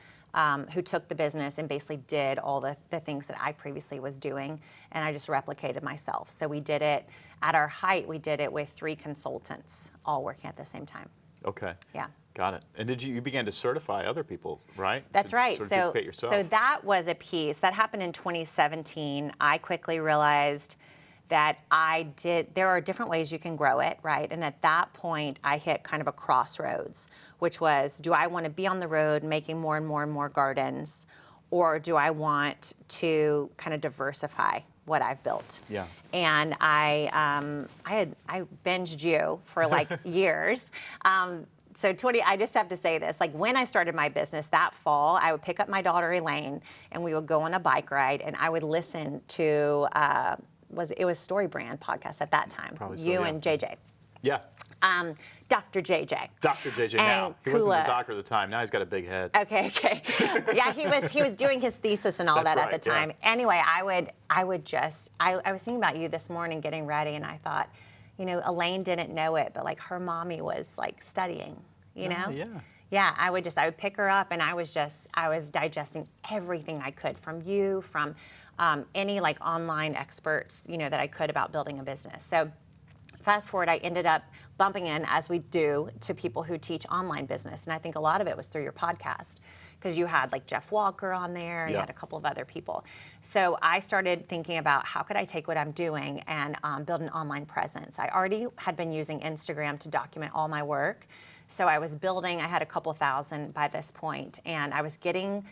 took the business and basically did all the things that I previously was doing, and I just replicated myself. So we did it, at our height, we did it with 3 consultants, all working at the same time. Okay. Yeah. Got it. And you began to certify other people, right? That's right. Sort of duplicate yourself. So that was a piece. That happened in 2017. I quickly realized that there are different ways you can grow it, right? And at that point, I hit kind of a crossroads, which was, do I want to be on the road making more and more and more gardens, or do I want to kind of diversify what I've built? Yeah. And I binged you for like years. I just have to say this, like when I started my business that fall, I would pick up my daughter Elaine and we would go on a bike ride, and I would listen to, it was Story Brand podcast at that time. Probably so, you yeah. and JJ. Yeah. Dr. JJ. Dr. JJ And now. He wasn't Kula. the doctor at the time. Now he's got a big head. Okay. Yeah, he was doing his thesis and all That's that right, at the time. yeah. Anyway, I was thinking about you this morning getting ready, and I thought, Elaine didn't know it, but like her mommy was like studying, Yeah. Yeah, I would pick her up, and I was digesting everything I could from you, from any like online experts, that I could about building a business. So fast forward, I ended up bumping in, as we do, to people who teach online business. And I think a lot of it was through your podcast, because you had like Jeff Walker on there, and you Yeah. had a couple of other people. So I started thinking about how could I take what I'm doing and build an online presence. I already had been using Instagram to document all my work. So I had a couple thousand by this point, and I was getting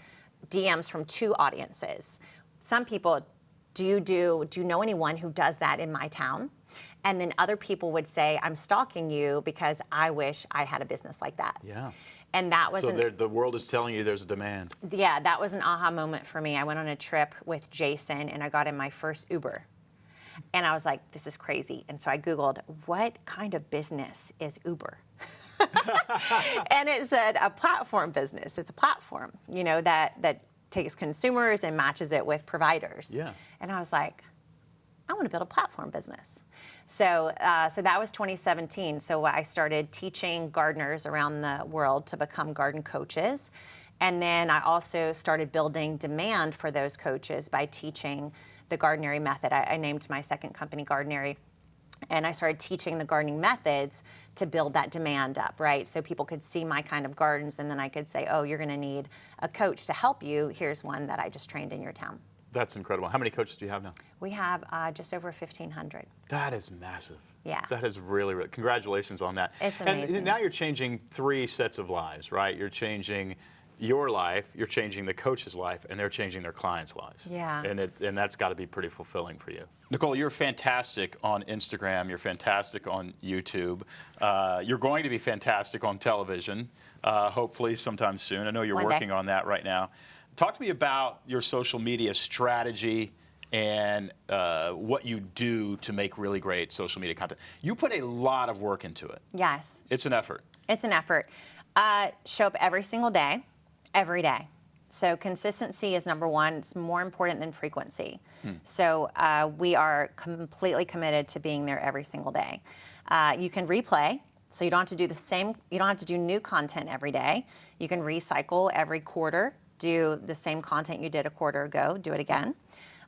DMs from 2 audiences. Some people, do you know anyone who does that in my town? And then other people would say, I'm stalking you because I wish I had a business like that. Yeah. And that was So the world is telling you there's a demand. yeah, that was an aha moment for me. I went on a trip with Jason, and I got in my first Uber. And I was like, this is crazy. And so I Googled, what kind of business is Uber? And it said a platform business. It's a platform, that takes consumers and matches it with providers. Yeah. And I was like, I want to build a platform business. So that was 2017. So I started teaching gardeners around the world to become garden coaches. And then I also started building demand for those coaches by teaching the Gardenary method. I named my second company Gardenary. And I started teaching the gardening methods to build that demand up, right? So people could see my kind of gardens, and then I could say, oh, you're going to need a coach to help you. Here's one that I just trained in your town. That's incredible. How many coaches do you have now? We have just over 1,500. That is massive. Yeah. That is really, really, congratulations on that. It's amazing. And now you're changing 3 sets of lives, right? You're changing your life, you're changing the coach's life, and they're changing their clients' lives. Yeah. And that's got to be pretty fulfilling for you. Nicole, you're fantastic on Instagram. You're fantastic on YouTube. You're going to be fantastic on television, hopefully sometime soon. I know you're One day. working on that right now. Talk to me about your social media strategy and what you do to make really great social media content. You put a lot of work into it. Yes. It's an effort. It's an effort. Show up every single day, every day. So consistency is number one. It's more important than frequency. So we are completely committed to being there every single day. You can replay, so you don't have to do the same. You don't have to do new content every day. You can recycle every quarter. Do the same content you did a quarter ago. Do it again.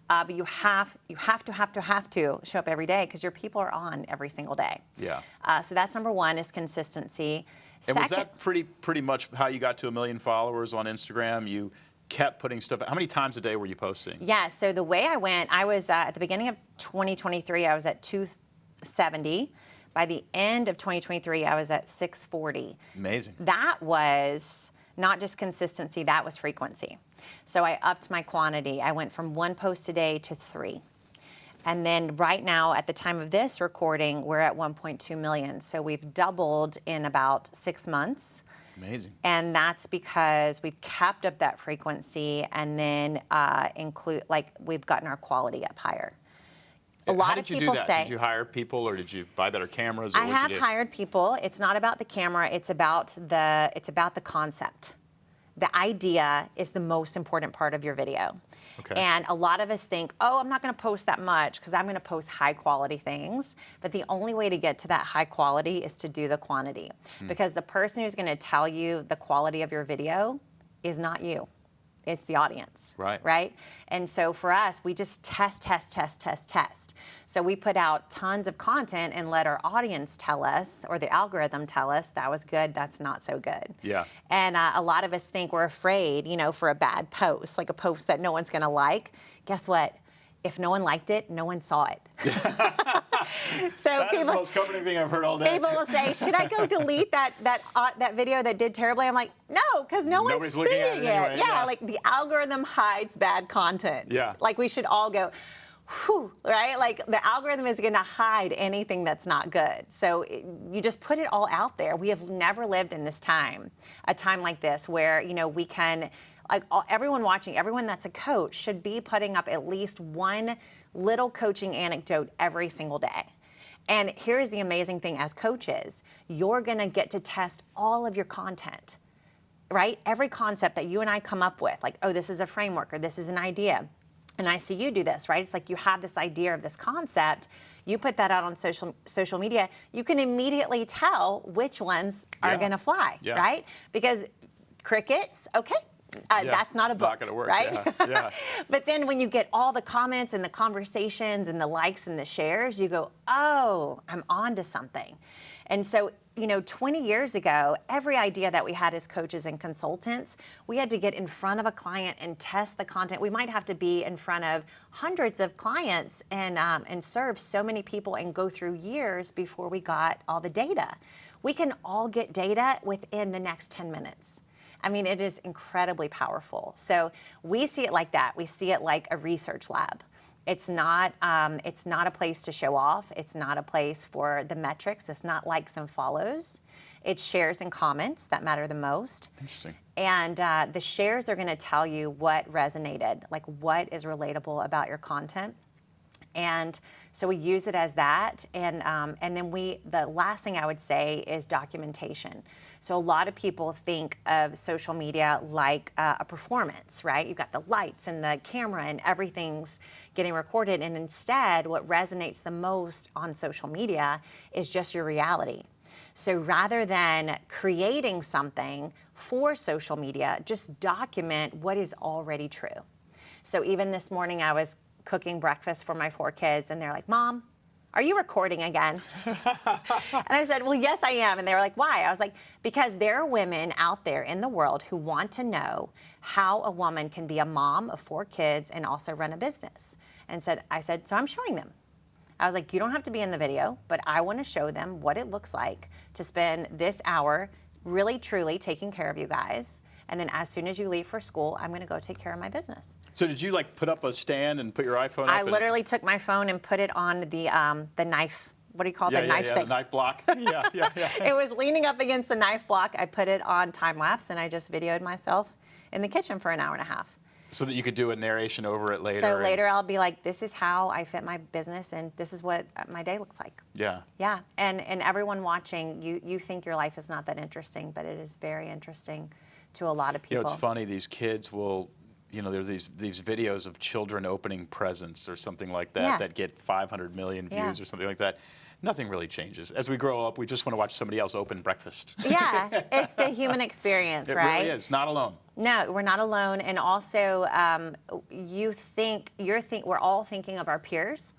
But you have to show up every day, because your people are on every single day. Yeah. So that's number one, is consistency. And was that pretty much how you got to 1 million followers on Instagram? You kept putting stuff. How many times a day were you posting? Yeah, so the way I went, I was at the beginning of 2023, I was at 270. By the end of 2023, I was at 640. Amazing. That was not just consistency, that was frequency. So I upped my quantity. I went from 1 post a day to 3. And then right now, at the time of this recording, we're at 1.2 million. So we've doubled in about 6 months. Amazing. And that's because we've kept up that frequency, and then we've gotten our quality up higher. A lot of people say. Did you hire people, or did you buy better cameras? Or I have hired people. It's not about the camera. It's about the concept. The idea is the most important part of your video. Okay. And a lot of us think, oh, I'm not going to post that much because I'm going to post high quality things. But the only way to get to that high quality is to do the quantity. Because the person who's going to tell you the quality of your video is not you. It's the audience, right? And so for us, we just test. So we put out tons of content and let our audience tell us, or the algorithm tell us, that was good, that's not so good. Yeah. And a lot of us think we're afraid, for a bad post, like a post that no one's going to like. Guess what? If no one liked it, no one saw it. So That's the most comforting thing I've heard all day. People will say, should I go delete that video that did terribly? I'm like, no, because nobody's seeing it. Anyway. Yeah, like the algorithm hides bad content. Yeah. Like we should all go, whew, right? Like the algorithm is going to hide anything that's not good. So you just put it all out there. We have never lived in this time, a time like this where, we can, everyone watching, everyone that's a coach should be putting up at least one little coaching anecdote every single day. And here's the amazing thing as coaches, you're going to get to test all of your content, right? Every concept that you and I come up with, like, oh, this is a framework or this is an idea. And I see you do this, right? It's like you have this idea of this concept, you put that out on social media, you can immediately tell which ones are going to fly, right? Because crickets, okay. That's not a book, not gonna work, right? Yeah. But then when you get all the comments and the conversations and the likes and the shares, you go, oh, I'm on to something. And so, 20 years ago, every idea that we had as coaches and consultants, we had to get in front of a client and test the content. We might have to be in front of hundreds of clients and serve so many people and go through years before we got all the data. We can all get data within the next 10 minutes. I mean, it is incredibly powerful. So we see it like that. We see it like a research lab. It's not a place to show off. It's not a place for the metrics. It's not likes and follows. It's shares and comments that matter the most. Interesting. And the shares are going to tell you what resonated, like what is relatable about your content. And so we use it as that, and then the last thing I would say is documentation. So a lot of people think of social media like a performance, right? You've got the lights and the camera and everything's getting recorded, and instead what resonates the most on social media is just your reality. So rather than creating something for social media, just document what is already true. So even this morning I was cooking breakfast for my 4 kids, and they're like, Mom, are you recording again? And I said, well, yes, I am. And they were like, why? I was like, because there are women out there in the world who want to know how a woman can be a mom of 4 kids and also run a business. And I said, so I'm showing them. I was like, you don't have to be in the video, but I want to show them what it looks like to spend this hour really, truly taking care of you guys. And then as soon as you leave for school, I'm going to go take care of my business. So did you put up a stand and put your iPhone up? I literally took my phone and put it on the knife. What do you call it? The knife thing? The knife block. Yeah. It was leaning up against the knife block. I put it on time lapse, and I just videoed myself in the kitchen for an hour and a half. So that you could do a narration over it later. So later I'll be like, this is how I fit my business, and this is what my day looks like. Yeah. Yeah, and everyone watching, you think your life is not that interesting, but it is very interesting to a lot of people. It's funny, these kids will, there's these videos of children opening presents or something like that that get 500 million views or something like that. Nothing really changes. As we grow up, we just want to watch somebody else open breakfast. Yeah, it's the human experience, right? It really is. Not alone. No, we're not alone. And also, we're all thinking of our peers,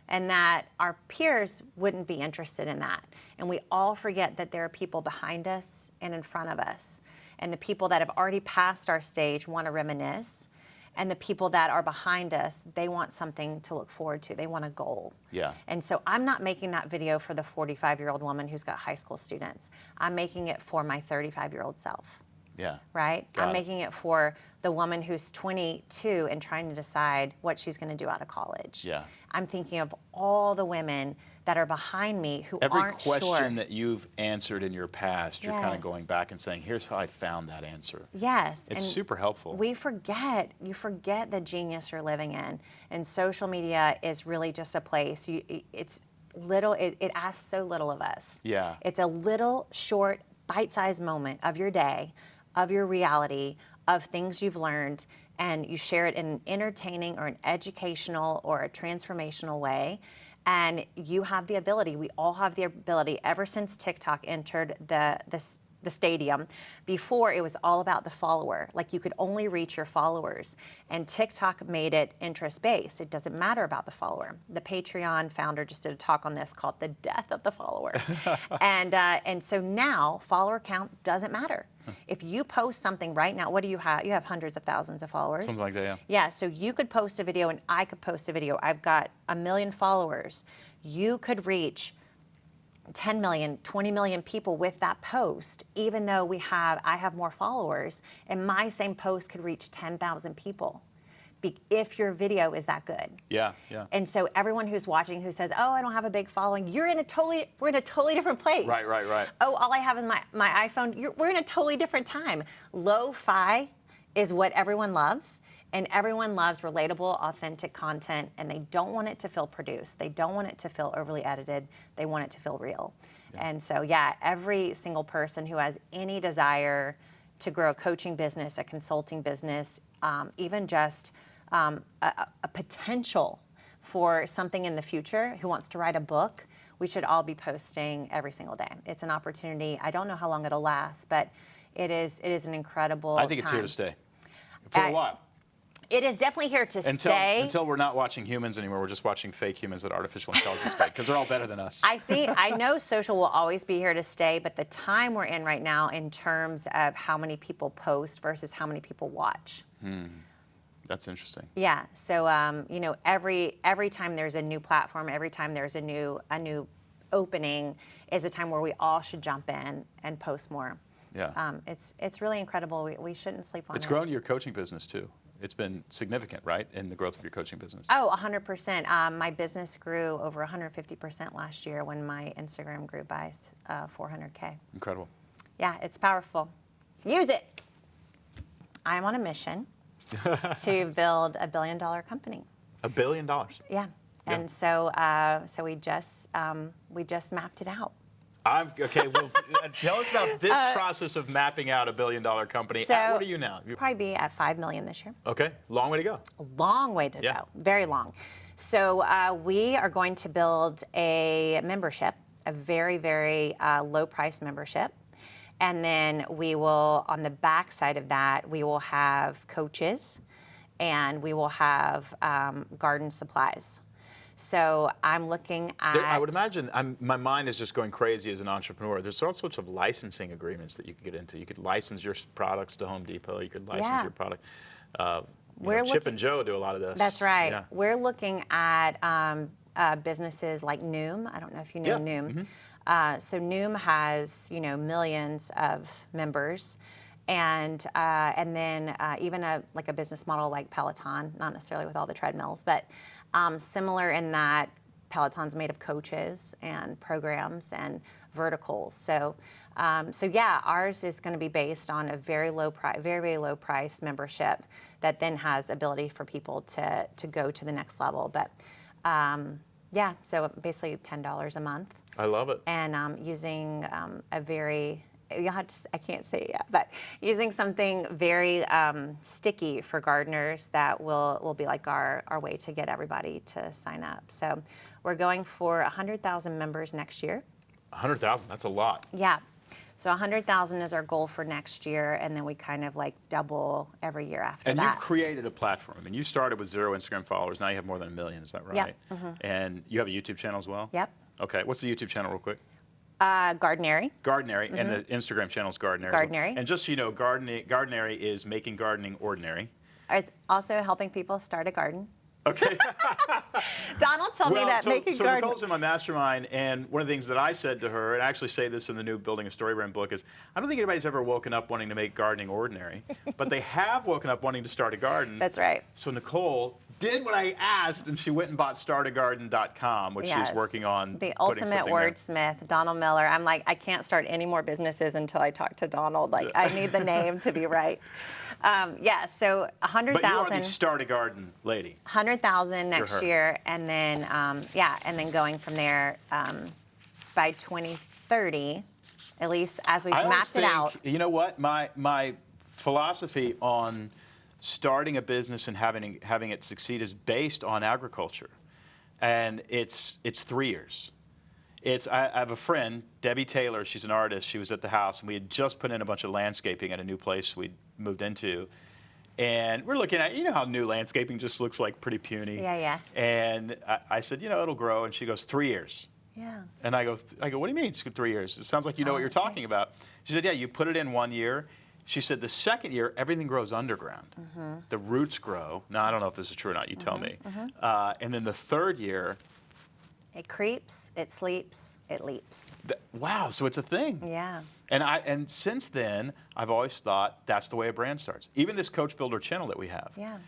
and that our peers wouldn't be interested in that. And we all forget that there are people behind us and in front of us. And the people that have already passed our stage want to reminisce. And the people that are behind us, they want something to look forward to. They want a goal. Yeah. And so I'm not making that video for the 45-year-old woman who's got high school students. I'm making it for my 35-year-old self. Yeah. Right? Got I'm it. making it for the woman who's 22 and trying to decide what she's going to do out of college. Yeah. I'm thinking of all the women that are behind me who Every aren't question sure. that you've answered in your past, you're kind of Yes. going back and saying, here's how I found that answer. Yes. It's and super helpful. you forget the genius you're living in. And social media is really just a place. It's little, it asks so little of us. Yeah. It's a little short, bite-sized moment of your day, of your reality, of things you've learned, and you share it in an entertaining or an educational or a transformational way. And you have the ability, we all have the ability, ever since TikTok entered the stadium. Before, it was all about the follower. Like, you could only reach your followers. And TikTok made it interest-based. It doesn't matter about the follower. The Patreon founder just did a talk on this called The Death of the Follower. And so now, follower count doesn't matter. If you post something right now, what do you have? You have hundreds of thousands of followers. Something like that, yeah. Yeah, so you could post a video and I could post a video. I've got 1 million followers. You could reach 10 million, 20 million people with that post, even though I have more followers, and my same post could reach 10,000 people if your video is that good. Yeah, yeah. And so everyone who's watching who says, oh, I don't have a big following, we're in a totally different place. Right. Oh, all I have is my iPhone. We're in a totally different time. Lo-fi is what everyone loves. And everyone loves relatable, authentic content, and they don't want it to feel produced. They don't want it to feel overly edited. They want it to feel real. Yeah. And so, yeah, every single person who has any desire to grow a coaching business, a consulting business, even just a potential for something in the future, who wants to write a book, we should all be posting every single day. It's an opportunity. I don't know how long it'll last, but it is an incredible I think it's time. here to stay for a while. It is definitely here to stay. Until we're not watching humans anymore. We're just watching fake humans that artificial intelligence make, because they're all better than us. I know social will always be here to stay, but the time we're in right now in terms of how many people post versus how many people watch. That's interesting. Yeah. So every time there's a new platform, every time there's a new opening, is a time where we all should jump in and post more. Yeah. It's really incredible. We shouldn't sleep on it. It's grown your coaching business too. It's been significant, right, in the growth of your coaching business? Oh, 100%. My business grew over 150% last year when my Instagram grew by 400K. Incredible. Yeah, it's powerful. Use it. I'm on a mission to build $1 billion company. $1 billion. Yeah. And so we just mapped it out. Okay, well, tell us about this process of mapping out $1 billion company. So What are you now? You'll probably be at 5 million this year. Okay, long way to go. A long way to go, very long. So we are going to build a membership, a very, very low price membership. And then we will, on the back side of that, we will have coaches and we will have garden supplies. So I'm looking at... I would imagine, my mind is just going crazy as an entrepreneur. There's all sorts of licensing agreements that you could get into. You could license your products to Home Depot. You could license your product. Chip and Joe do a lot of this. That's right. Yeah. We're looking at businesses like Noom. I don't know if you know Noom. So Noom has millions of members. And then even a business model like Peloton, not necessarily with all the treadmills, but similar in that Peloton's made of coaches and programs and verticals. So yeah, ours is going to be based on a very low price, very low price membership that then has ability for people to go to the next level. But yeah, so basically $10 a month. I love it. And using a very I can't say it yet, but using something very sticky for gardeners that will be like our way to get everybody to sign up. So we're going for 100,000 members next year. 100,000, that's a lot. Yeah. So 100,000 is our goal for next year, and then we kind of like double every year after that. And you've created a platform. I mean, you started with 0 Instagram followers. Now you have more than 1 million, is that right? Yep. Mm-hmm. And you have a YouTube channel as well? Yep. Okay, what's the YouTube channel real quick? Gardenary. Gardenary, and the Instagram channel is Gardenary. Gardenary. And just so you know, Gardenary is making gardening ordinary. It's also helping people start a garden. Okay. Donald told me that making so garden. Nicole's in my mastermind, and one of the things that I said to her, and I actually say this in the new Building a Story Brand book, is I don't think anybody's ever woken up wanting to make gardening ordinary, but they have woken up wanting to start a garden. That's right. So Nicole did what I asked, and she went and bought startagarden.com, which Yes. she's working on. The putting ultimate something there. wordsmith, Donald Miller. I'm like, I can't start any more businesses until I talk to Donald. Like, I need the name to be right. Yeah, so But you are the 100,000. start a garden lady. 100,000 next her. year, and then and then going from there by 2030, at least as we've I always mapped it think, out. you know what? My philosophy on starting a business and having it succeed is based on agriculture, and it's 3 years. I have a friend, Debbie Taylor. She's an artist. She was at the house, and we had just put in a bunch of landscaping at a new place we'd moved into. And we're looking at, you know how new landscaping just looks like pretty puny. Yeah, yeah. And I said, you know, it'll grow. And she goes, 3 years. Yeah. And I go, what do you mean? She goes, 3 years. It sounds like you know what you're that's right. talking about. She said, yeah, you put it in 1 year. She said the second year, everything grows underground. Mm-hmm. The roots grow. Now, I don't know if this is true or not. You tell me. And then the third year, It creeps, it sleeps, it leaps. wow, so it's a thing. Yeah. And since then, I've always thought that's the way a brand starts. Even this Coach Builder channel that we have. Yeah.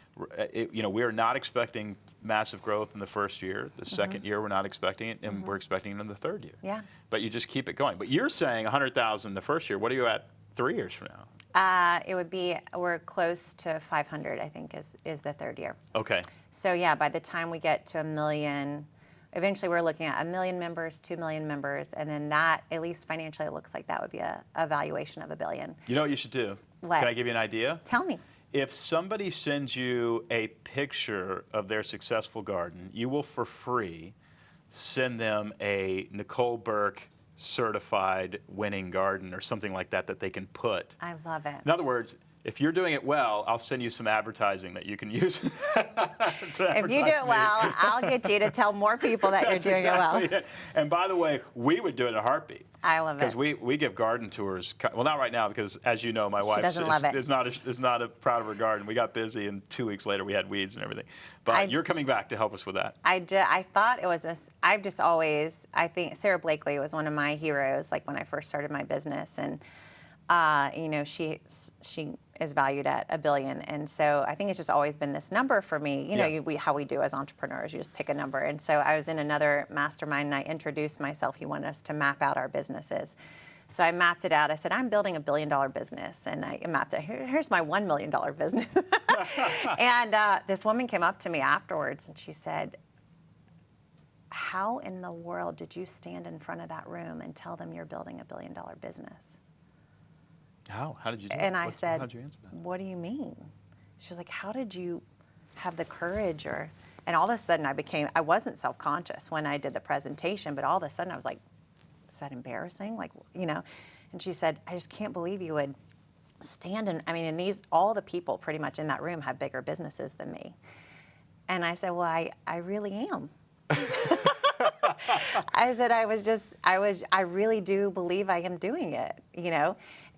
We are not expecting massive growth in the first year. The second year, we're not expecting it, and we're expecting it in the third year. Yeah. But you just keep it going. But you're saying 100,000 the first year. What are you at 3 years from now? It would be, we're close to 500, I think, is the third year. Okay. So yeah, by the time we get to 1 million, eventually we're looking at 1 million members, 2 million members, and then that, at least financially, it looks like that would be a valuation of $1 billion. You know what you should do? What? Can I give you an idea? Tell me. If somebody sends you a picture of their successful garden, you will, for free, send them a Nicole Burke certified winning garden or something like that that they can put. I love it. In other words, if you're doing it well, I'll send you some advertising that you can use. If you do it well, I'll get you to tell more people that you're doing it well. it. And by the way, we would do it in a heartbeat. I love it. Because we give garden tours. Well, not right now because, as you know, my wife doesn't love it. is not proud of her garden. We got busy, and 2 weeks later we had weeds and everything. But you're coming back to help us with that. I thought it was I've just always, I think Sarah Blakely was one of my heroes, like when I first started my business, and she is valued at $1 billion, and so I think it's just always been this number for me. How we do as entrepreneurs, you just pick a number. And so I was in another mastermind, and I introduced myself. He wanted us to map out our businesses. So I mapped it out. I said, I'm building $1 billion business, and I mapped it. Here's my $1 million business. And this woman came up to me afterwards, and she said, how in the world did you stand in front of that room and tell them you're building $1 billion business? How? How did you do And that? I said, how did you answer that? what do you mean? She was like, how did you have the courage? And all of a sudden I wasn't self-conscious when I did the presentation, but all of a sudden I was like, is that embarrassing? And she said, I just can't believe you would stand and all the people pretty much in that room have bigger businesses than me. And I said, well, I really am. I said, I really do believe I am doing it,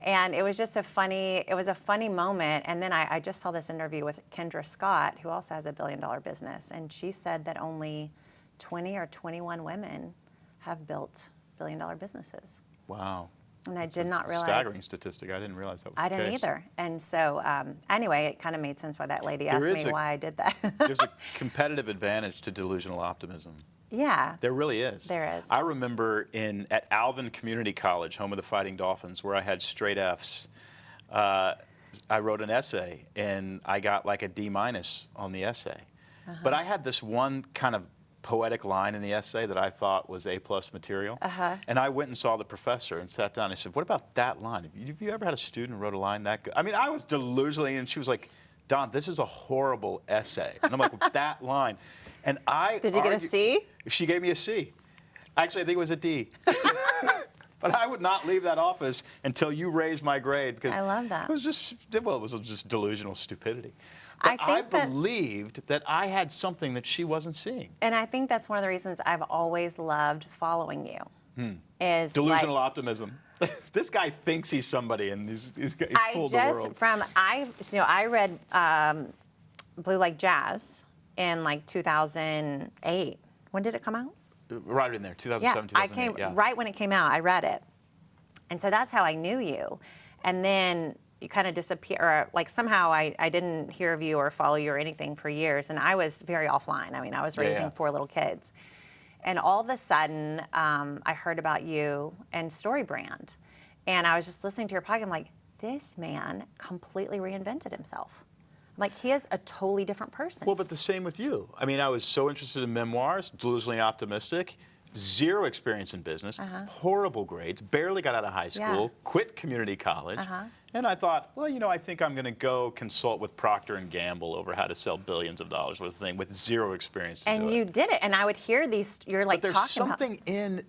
And it was just a funny moment. And then I just saw this interview with Kendra Scott, who also has $1 billion business. And she said that only 20 or 21 women have built $1 billion businesses. Wow. And I did not realize. Staggering statistic. I didn't realize that was I the didn't case. either. And so, anyway, it kind of made sense why that lady asked me why I did that. There's a competitive advantage to delusional optimism. Yeah. There really is. There is. I remember at Alvin Community College, home of the Fighting Dolphins, where I had straight Fs. I wrote an essay, and I got like a D- on the essay. But I had this one kind of poetic line in the essay that I thought was A+ material. And I went and saw the professor and sat down and I said, what about that line? Have you ever had a student who wrote a line that good? I mean, I was delusionally, and she was like, Don, this is a horrible essay. And I'm like, well, that line. And Did you get a C? She gave me a C. Actually, I think it was a D. But I would not leave that office until you raised my grade because I love that. It was just delusional stupidity. But I believed that I had something that she wasn't seeing. And I think that's one of the reasons I've always loved following you. Is delusional optimism. This guy thinks he's somebody, and he's fooled the world. I read Blue Like Jazz in like 2008. When did it come out? Right in there, 2007, Yeah, I 2008. came right when it came out. I read it. And so that's how I knew you. And then you kind of disappear, or like somehow I didn't hear of you or follow you or anything for years. And I was very offline. I mean, I was raising 4 little kids. And all of a sudden, I heard about you and StoryBrand. And I was just listening to your podcast. I'm like, this man completely reinvented himself. Like, he is a totally different person. Well, but the same with you. I mean, I was so interested in memoirs, delusionally optimistic, zero experience in business, horrible grades, barely got out of high school, quit community college. And I thought, well, you know, I think I'm going to go consult with Procter & Gamble over how to sell billions of dollars worth of thing with zero experience to do And you did it. And I would hear these, you're like but there's talking something in,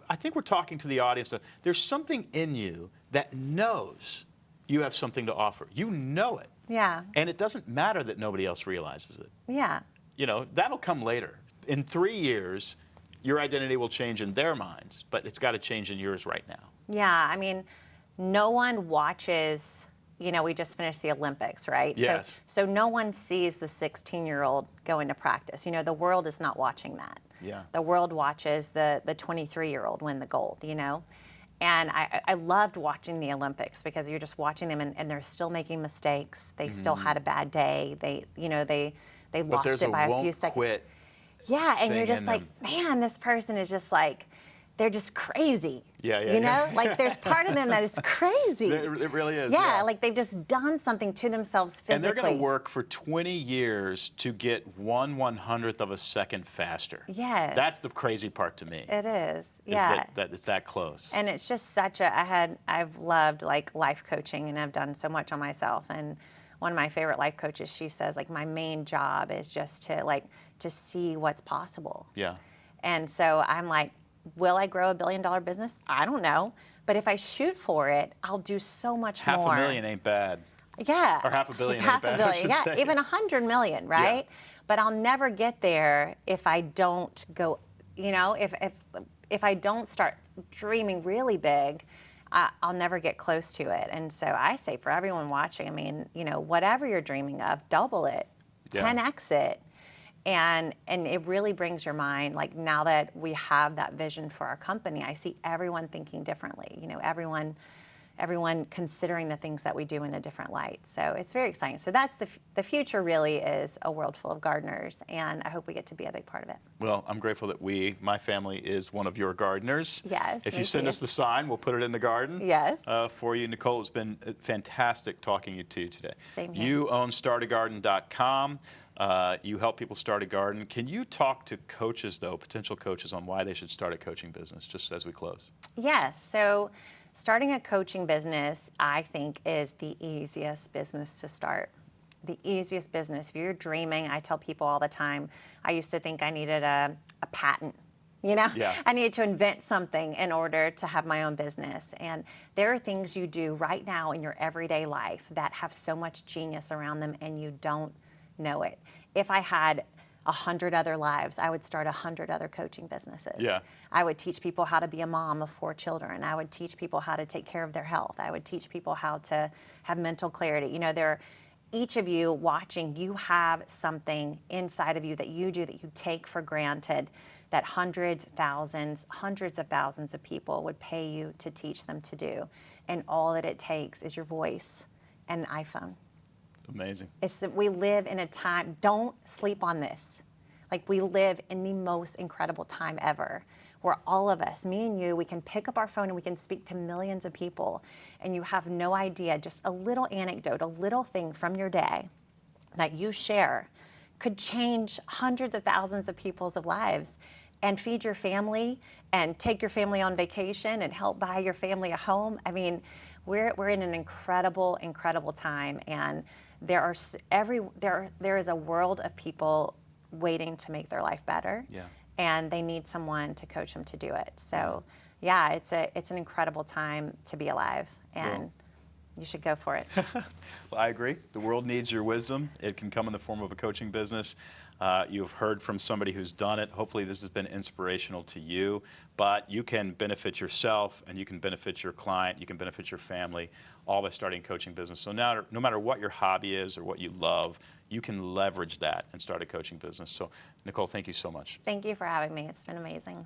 I think we're talking to the audience, there's something in you that knows you have something to offer. You know it. Yeah. And it doesn't matter that nobody else realizes it. Yeah. You know, that'll come later. In 3 years, your identity will change in their minds, but it's got to change in yours right now. Yeah. I mean, no one watches, you know, we just finished the Olympics, right? Yes. So no one sees the 16-year-old go into practice. You know, the world is not watching that. Yeah. The world watches the 23-year-old win the gold, you know? And I loved watching the Olympics because you're just watching them and they're still making mistakes. They still had a bad day. They lost it by a few seconds. Quit. Yeah, and you're thing just in like, them. man, this person is just like, they're just crazy. Yeah, You know, like there's part of them that is crazy. It really is. Yeah, like they've just done something to themselves physically. And they're going to work for 20 years to get 1/100th of a second faster. Yes. That's the crazy part to me. It is. Is Yeah. that it's that close. And it's just such I've loved like life coaching and I've done so much on myself. And one of my favorite life coaches, she says like my main job is just to see what's possible. Yeah. And so I'm like, will I grow $1 billion business? I don't know. But if I shoot for it, I'll do so much more. $500,000 ain't bad. Yeah. Or $500 million ain't Half bad, a I billion. should Yeah. say. Even 100 million, right? Yeah. But I'll never get there if I don't go, you know, if I don't start dreaming really big, I'll never get close to it. And so I say for everyone watching, I mean, you know, whatever you're dreaming of, double it, Yeah. 10x it. And it really brings your mind, like now that we have that vision for our company, I see everyone thinking differently, you know, everyone considering the things that we do in a different light. So it's very exciting. So that's the future really is a world full of gardeners, and I hope we get to be a big part of it. Well, I'm grateful that my family is one of your gardeners. Yes, If you me send too. us the sign, we'll put it in the garden. Yes. For you, Nicole. It's been fantastic talking to you today. Same here. You own startagarden.com. You help people start a garden. Can you talk to coaches, though, potential coaches, on why they should start a coaching business, just as we close? Yes. So starting a coaching business, I think, is the easiest business to start. The easiest business. If you're dreaming, I tell people all the time, I used to think I needed a patent. You know, Yeah. I needed to invent something in order to have my own business. And there are things you do right now in your everyday life that have so much genius around them and you don't know it. If I had 100 other lives, I would start 100 other coaching businesses. Yeah. I would teach people how to be a mom of 4 children. I would teach people how to take care of their health. I would teach people how to have mental clarity. You know, each of you watching, you have something inside of you that you do that you take for granted that hundreds of thousands of people would pay you to teach them to do. And all that it takes is your voice and an iPhone. Amazing. It's that we live in a time, don't sleep on this. Like we live in the most incredible time ever where all of us, me and you, we can pick up our phone and we can speak to millions of people and you have no idea, just a little anecdote, a little thing from your day that you share could change hundreds of thousands of people's lives and feed your family and take your family on vacation and help buy your family a home. I mean, we're in an incredible, incredible time, and there is a world of people waiting to make their life better. Yeah. And they need someone to coach them to do it. So, yeah, it's an incredible time to be alive, and you should go for it. Well, I agree. The world needs your wisdom. It can come in the form of a coaching business. You've heard from somebody who's done it. Hopefully this has been inspirational to you, but you can benefit yourself and you can benefit your client, you can benefit your family, all by starting a coaching business. So now, no matter what your hobby is or what you love, you can leverage that and start a coaching business. So Nicole, thank you so much. Thank you for having me. It's been amazing.